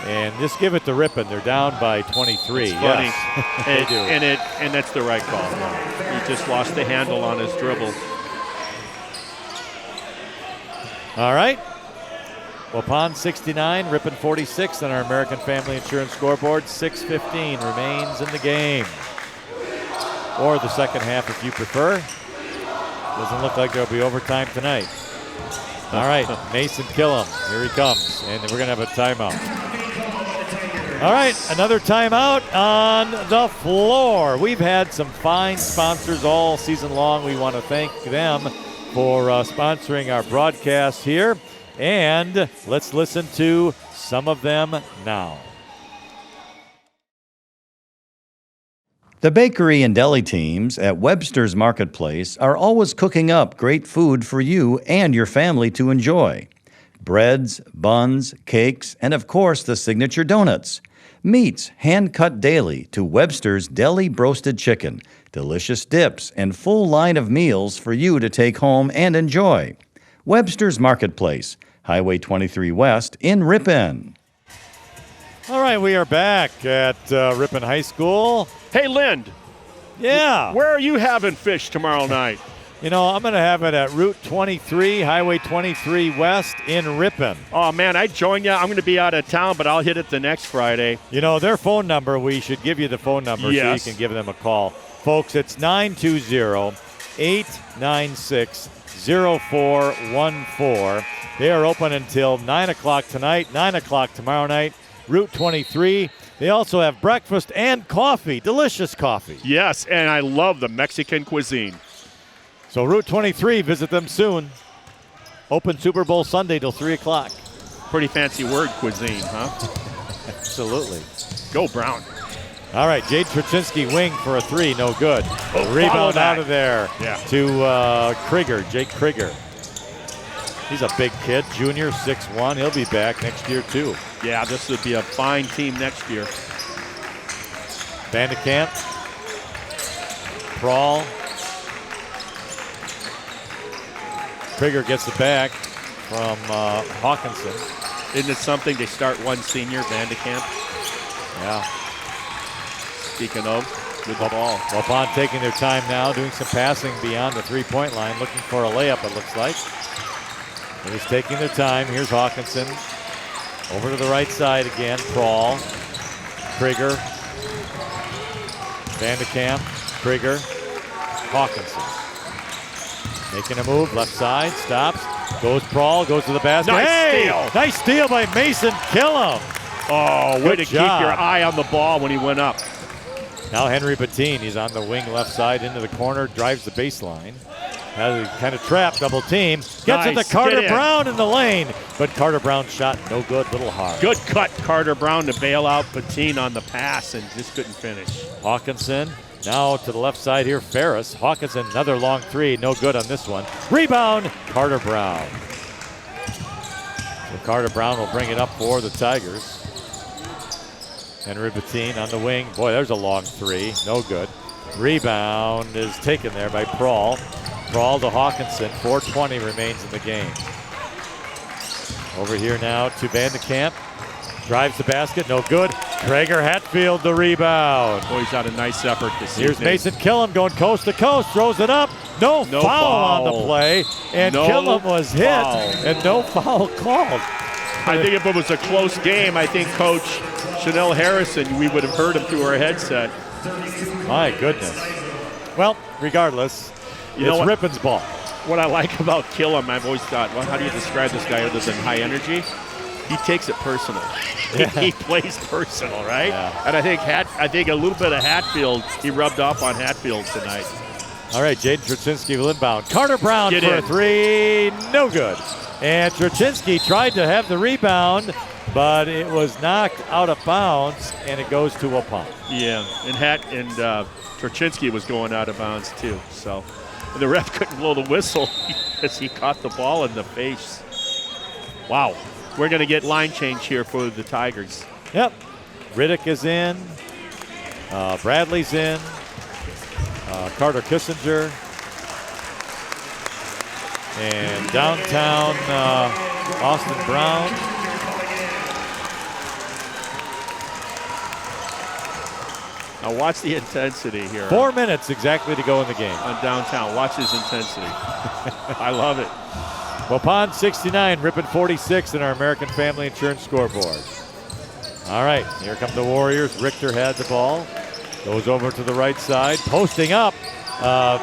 And just give it to Ripon. They're down by 23. It's funny. Yes. and, They do. and that's the right call. He just lost the handle on his dribble. All right. Waupun 69, Ripon 46 on our American Family Insurance scoreboard. 6:15 remains in the game. Or the second half if you prefer. Doesn't look like there'll be overtime tonight. All right, Mason Killam, here he comes, and we're gonna have a timeout. All right, another timeout on the floor. We've had some fine sponsors all season long. We want to thank them for sponsoring our broadcast here. And let's listen to some of them now. The bakery and deli teams at Webster's Marketplace are always cooking up great food for you and your family to enjoy. Breads, buns, cakes, and of course the signature donuts. Meats hand-cut daily to Webster's Deli Broasted Chicken. Delicious dips and full line of meals for you to take home and enjoy. Webster's Marketplace, Highway 23 West in Ripon. All right, we are back at Ripon High School. Hey, Lind. Yeah. Where are you having fish tomorrow night? You know, I'm going to have it at Route 23, Highway 23 West in Ripon. Oh, man, I'd join you. I'm going to be out of town, but I'll hit it the next Friday. You know, their phone number, we should give you the phone number Yes. so you can give them a call. Folks, it's 920-896-0414. They are open until 9 o'clock tonight, 9 o'clock tomorrow night, Route 23. They also have breakfast and coffee, delicious coffee. Yes, and I love the Mexican cuisine. So Route 23, visit them soon. Open Super Bowl Sunday till 3 o'clock. Pretty fancy word, cuisine, huh? Absolutely. Go Brown. All right, Jade Traczynski wing for a three, no good. Rebound that. out of there to Krieger, Jake Krieger. He's a big kid, junior, 6'1". He'll be back next year, too. Yeah, this would be a fine team next year. Vandekamp. Prawl. Krieger gets the back from Hawkinson. Isn't it something they start one senior, Vandekamp? Yeah. Speaking of, with the ball. Waupun taking their time now, doing some passing beyond the three-point line, looking for a layup, it looks like. They're just taking their time. Here's Hawkinson. Over to the right side again. Prawl. Krieger. Vandekamp. Krieger. Hawkinson. Making a move. Left side. Stops. Goes Prawl. Goes to the basket. Nice steal. Nice steal by Mason Killam. Oh, way to Good job. keep your eye on the ball when he went up. Now Henry Bettine. He's on the wing left side into the corner. Drives the baseline. Has a kind of trap, double team. Gets it Nice. to Carter Get in. Brown in the lane. But Carter Brown's shot no good, little hard. Good cut, Carter Brown, to bail out Patine on the pass and just couldn't finish. Hawkinson now to the left side here. Ferris. Hawkinson, another long three. No good on this one. Rebound, Carter Brown. So Carter Brown will bring it up for the Tigers. Henry Bettine on the wing. Boy, there's a long three. No good. Rebound is taken there by Prawl. Prawl to Hawkinson. 4:20 remains in the game. Over here now to Vandekamp. Drives the basket. No good. Traeger Hatfield the rebound. Boy, he's had a nice effort this Here's evening. Mason Killam going coast to coast. Throws it up. No foul on the play. And No Killam was hit. foul. And no foul called. I think if it was a close game, I think Coach Chanel Harrison, we would have heard him through our headset. My goodness. Well, regardless, You know it's what? Ripon's ball. What I like about Killam, I've always thought, well, how do you describe this guy other than high energy? He takes it personal. He plays personal, right? Yeah. And I think a little bit of Hatfield, he rubbed off on Hatfield tonight. All right, Jaden Traczynski will inbound. Carter Brown Get for in. a three. No good. And Traczynski tried to have the rebound, but it was knocked out of bounds, and it goes to Waupun. Yeah, and Traczynski was going out of bounds too. So and the ref couldn't blow the whistle as he caught the ball in the face. Wow. We're going to get line change here for the Tigers. Yep. Riddick is in. Bradley's in. Carter Kissinger. And downtown Austin Brown. Now watch the intensity here. 4 minutes exactly to go in the game. On downtown. Watch his intensity. I love it. Waupun 69, Ripon 46 in our American Family Insurance scoreboard. All right, here come the Warriors. Richter had the ball. Goes over to the right side, posting up.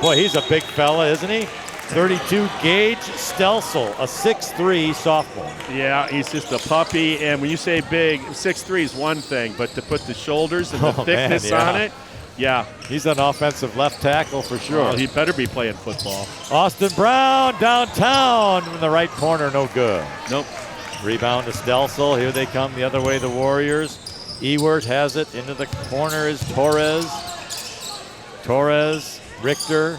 Boy, he's a big fella, isn't he? 32, Gage Stelsel, a 6'3" sophomore. Yeah, he's just a puppy. And when you say big, 6'3" is one thing, but to put the shoulders and the thickness on it, yeah. He's an offensive left tackle for sure. Well, he better be playing football. Austin Brown downtown in the right corner, no good. Nope. Rebound to Stelsel. Here they come the other way, the Warriors. Ewert has it. Into the corner is Torres. Torres, Richter.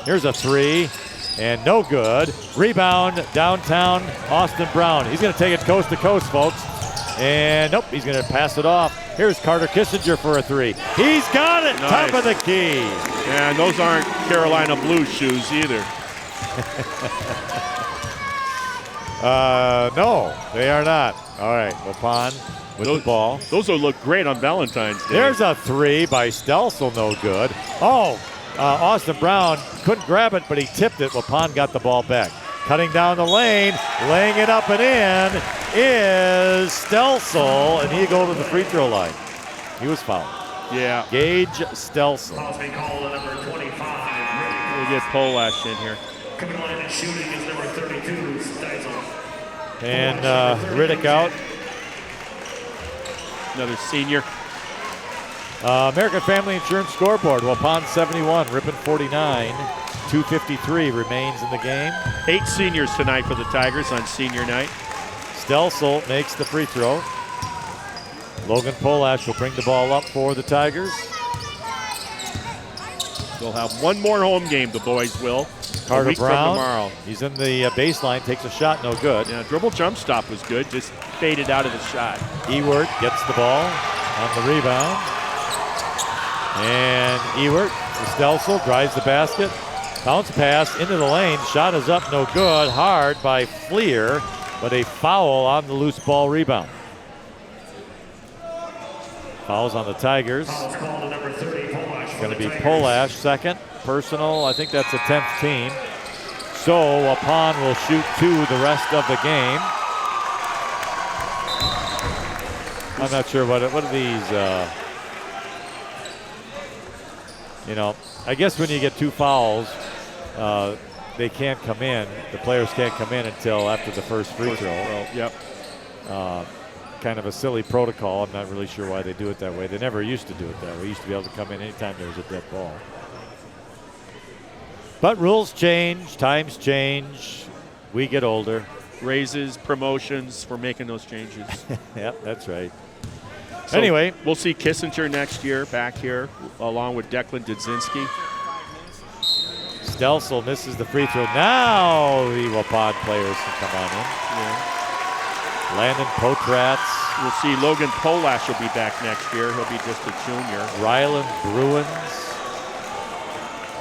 Here's a 3. And no good. Rebound downtown, Austin Brown. He's going to take it coast to coast, folks. And nope, he's going to pass it off. Here's Carter Kissinger for a 3. He's got it, nice. Top of the key. And those aren't Carolina Blues shoes either. No, they are not. All right, Waupun with the ball. Those will look great on Valentine's Day. There's a 3 by Stelsel, no good. Oh, Austin Brown couldn't grab it, but he tipped it. Waupun got the ball back. Cutting down the lane, laying it up and in is Stelsel, and he go to the free throw line. He was fouled. Yeah. Gage Stelsel. We'll get Polash in here. Coming line and shooting is number 32, Steisel. And Riddick out. Another senior. American Family Insurance scoreboard. Waupun 71, Ripon 49. 2:53 remains in the game. 8 seniors tonight for the Tigers on senior night. Stelsel makes the free throw. Logan Polash will bring the ball up for the Tigers. They'll have one more home game, the boys will. Carter a week Brown, from tomorrow. he's in the baseline, takes a shot, no good. Yeah, dribble jump stop was good, just faded out of the shot. Ewert gets the ball on the rebound. And Ewert to Stelsel, drives the basket. Bounce pass into the lane, shot is up, no good. Hard by Fleer, but a foul on the loose ball rebound. Fouls on the Tigers. Going to be Polash second. Personal, I think that's the 10th team. So Waupun will shoot 2 the rest of the game. I'm not sure what are these, I guess when you get 2 fouls, they can't come in. The players can't come in until after the first free throw. Yep. Kind of a silly protocol. I'm not really sure why they do it that way. They never used to do it that way. They used to be able to come in anytime there was a dead ball. But rules change, times change. We get older. Raises, promotions for making those changes. Yep, that's right. So anyway, we'll see Kissinger next year back here along with Declan Dudzinski. Stelsel misses the free throw. Now the Waupun players can come on in. Yeah. Landon Potratz. We'll see Logan Polash will be back next year. He'll be just a junior. Ryland Bruins.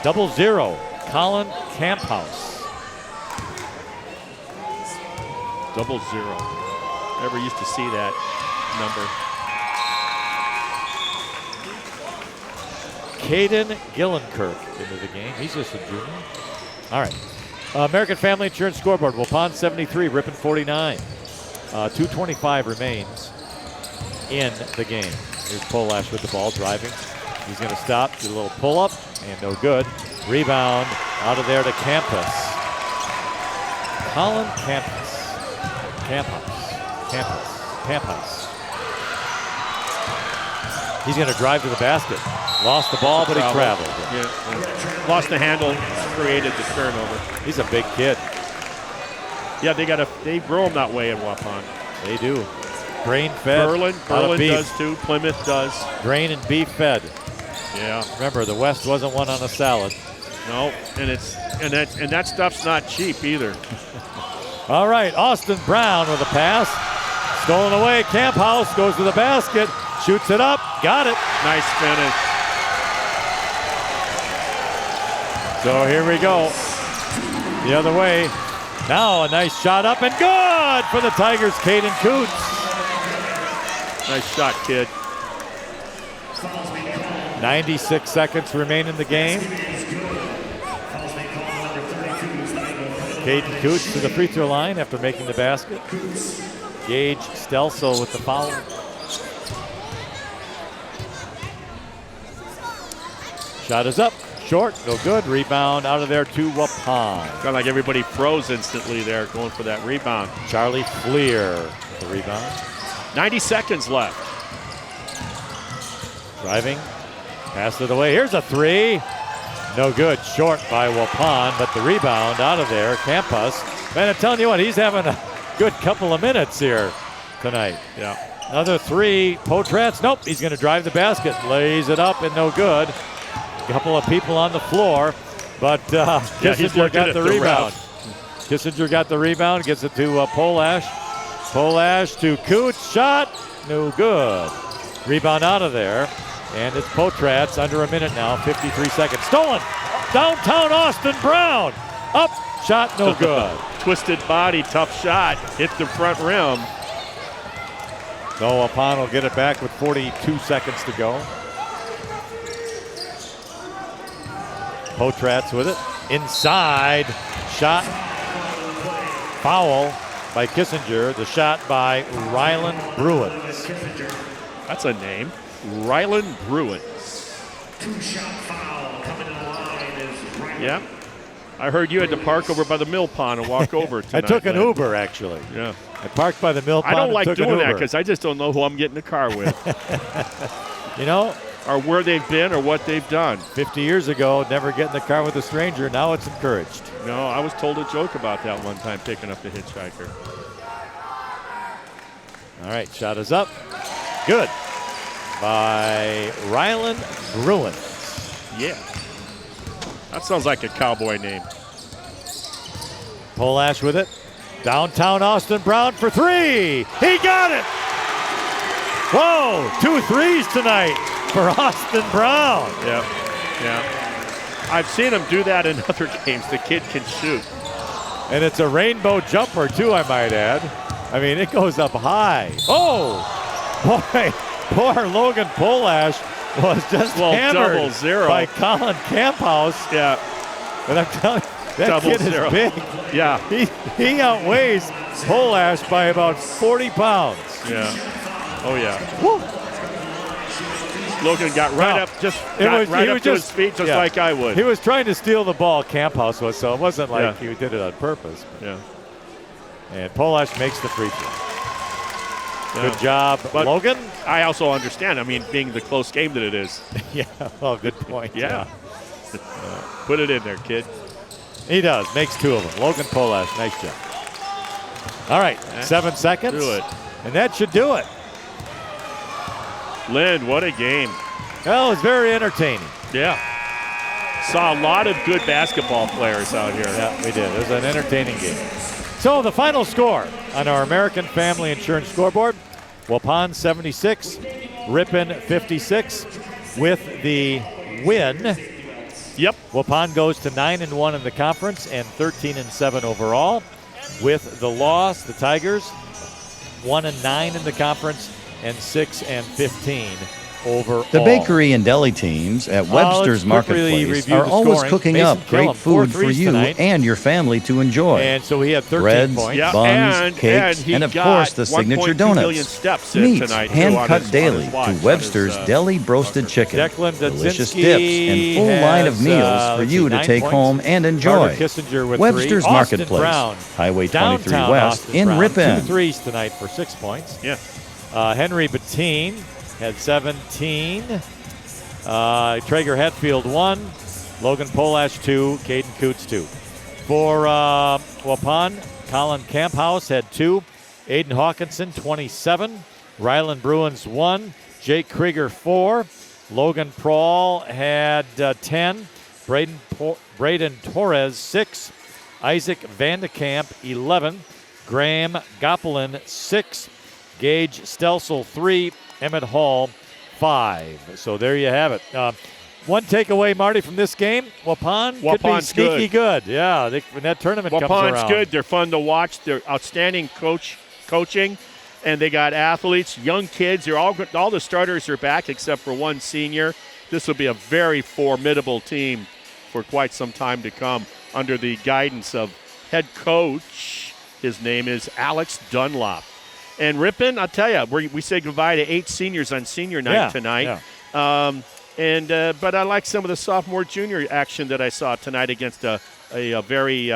0-0. Colin Camphouse. 0-0. Never used to see that number. Caden Gillenkirk into the game. He's just a junior. All right. American Family Insurance scoreboard. Waupun 73, Ripon 49. 2:25 remains in the game. Here's Polash with the ball, driving. He's going to stop, do a little pull-up, and no good. Rebound out of there to Campus. Colin Campus. Campus. He's going to drive to the basket. Lost the ball, but he traveled. Yeah. Lost the handle, created the turnover. He's a big kid. Yeah, they grow them that way in Waupun. They do. Grain fed. Berlin does too. Plymouth does. Grain and beef fed. Yeah. Remember, the West wasn't one on a salad. No, and that stuff's not cheap either. All right, Austin Brown with a pass. Stolen away. Camphouse goes to the basket. Shoots it up. Got it. Nice finish. So here we go. The other way. Now a nice shot up and good for the Tigers, Caden Coots. Nice shot, kid. 96 seconds remain in the game. Caden Coots to the free throw line after making the basket. Gage Stelso with the foul. Shot is up, short, no good. Rebound out of there to Waupun. Kind of like everybody froze instantly there going for that rebound. Charlie Fleer with the rebound. 90 seconds left. Driving, passed it away. Here's a three. No good, short by Waupun, but the rebound out of there. Campus, man, I'm telling you what, he's having a good couple of minutes here tonight. Yeah. Another three. Potratz, nope, he's going to drive the basket. Lays it up and no good. A couple of people on the floor, but Kissinger got the rebound. Kissinger got the rebound, gets it to Polash. Polash to Coots, shot, no good. Rebound out of there, and it's Potratz, under a minute now, 53 seconds. Stolen, downtown Austin Brown, up, shot, no good. Twisted body, tough shot, hit the front rim. So Waupun will get it back with 42 seconds to go. Potratz with it, inside, shot, foul by Kissinger, the shot by Ryland Bruins. That's a name, Ryland Bruins. Two-shot foul coming in line is Ryland. Yeah, I heard you had to park over by the mill pond and walk over tonight. I took an Len. Uber, actually. Yeah. I parked by the mill pond I don't and like took an doing that Uber. because I just don't know who I'm getting in the car with. You know, or where they've been or what they've done. 50 years ago, never get in the car with a stranger. Now it's encouraged. No, I was told a joke about that one time, picking up the hitchhiker. All right, shot is up. Good. By Ryland Bruins. Yeah. That sounds like a cowboy name. Polash with it. Downtown Austin Brown for three. He got it. Whoa, 2 threes tonight for Austin Brown. Yeah, yeah. I've seen him do that in other games. The kid can shoot. And it's a rainbow jumper, too, I might add. I mean, it goes up high. Oh, boy, poor Logan Polash was just hammered 0-0 by Colin Camphouse. Yeah. And I'm telling you, that kid 0-0. is big. Yeah. He outweighs Polash by about 40 pounds. Yeah. Oh, yeah. Woo. Logan got right No. up, just It got was- right he up was to his just- feet, just yeah. like I would. He was trying to steal the ball, Camphouse was, so it wasn't like Yeah. he did it on purpose. Yeah. And Polash makes the free throw. Yeah. Good job, But- Logan. I also understand, I mean, being the close game that it is. Yeah, well, good point. Yeah. Put it in there, kid. He does. Makes 2 of them. Logan Polash, nice job. All right, 7 seconds. Do it. And that should do it. Lynn, what a game. Well, it was very entertaining. Yeah. Saw a lot of good basketball players out here. Yeah, we did. It was an entertaining game. So the final score on our American Family Insurance scoreboard, Waupun 76, Ripon 56. With the win, Yep. Waupun goes to 9-1 in the conference and 13-7 overall. With the loss, the Tigers 1-9 in the conference and 6-15 overall. The bakery and deli teams at Webster's let's quickly Marketplace review are the always scoring. cooking Mason up great Killam, 4 food for threes you tonight. and your family to enjoy. And so he had 13 Breads, points. Yeah, buns, cakes, he and of got course the 1.2 signature million donuts. steps in Meats, tonight, too, hand on cut his daily watch, on to Webster's his, Deli Broasted Chicken. Declan Delicious Dudzinski dips and full line of has, meals for let's you see, to 9 take points. home and enjoy. Carter Kissinger with Webster's 3. Austin Marketplace, Brown, Highway 23 downtown West Austin in Brown, Ripon. 2 threes tonight for 6 points. Yeah. Henry Bettine had 17. Traeger Hetfield 1. Logan Polash 2. Caden Coots 2. For Waupun, Colin Camphouse had 2. Aiden Hawkinson 27. Ryland Bruins 1. Jake Krieger 4. Logan Prawl had 10. Braden Torres 6. Isaac Vandekamp 11. Graham Gopelin 6. Gage Stelsel 3. Emmett Hall 5. So there you have it. one takeaway, Marty, from this game, Waupun could be Waupun's sneaky good. Yeah, when that tournament comes around. Waupun's good. They're fun to watch. They're outstanding coaching, and they got athletes, young kids. They're all the starters are back except for one senior. This will be a very formidable team for quite some time to come under the guidance of head coach. His name is Alex Dunlop. And Ripon, I'll tell you, we say goodbye to 8 seniors on senior night tonight. Yeah. But I like some of the sophomore junior action that I saw tonight against a very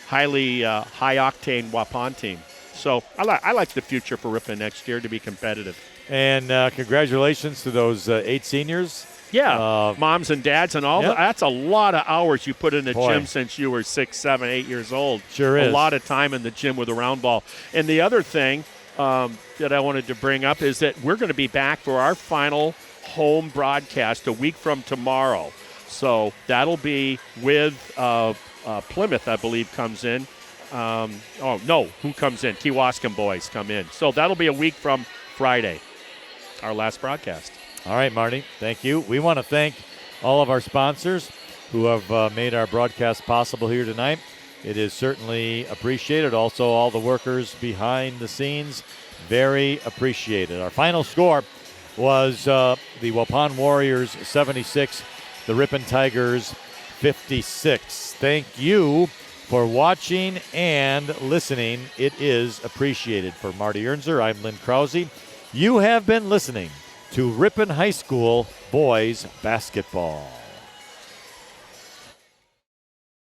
highly high octane Waupun team. So I like the future for Ripon next year to be competitive. And congratulations to those 8 seniors. Yeah, moms and dads and all. Yep. That's a lot of hours you put in the Boy. gym since you were 6, 7, 8 years old. Sure is. A lot of time in the gym with a round ball. And the other thing that I wanted to bring up is that we're going to be back for our final home broadcast a week from tomorrow. So that'll be with Plymouth, I believe, comes in. Who comes in? Kewaskum boys come in. So that'll be a week from Friday, our last broadcast. All right, Marty, thank you. We want to thank all of our sponsors who have made our broadcast possible here tonight. It is certainly appreciated. Also, all the workers behind the scenes, very appreciated. Our final score was the Waupun Warriors 76, the Ripon Tigers 56. Thank you for watching and listening. It is appreciated. For Marty Ernzer, I'm Lynn Krause. You have been listening to Ripon High School Boys Basketball.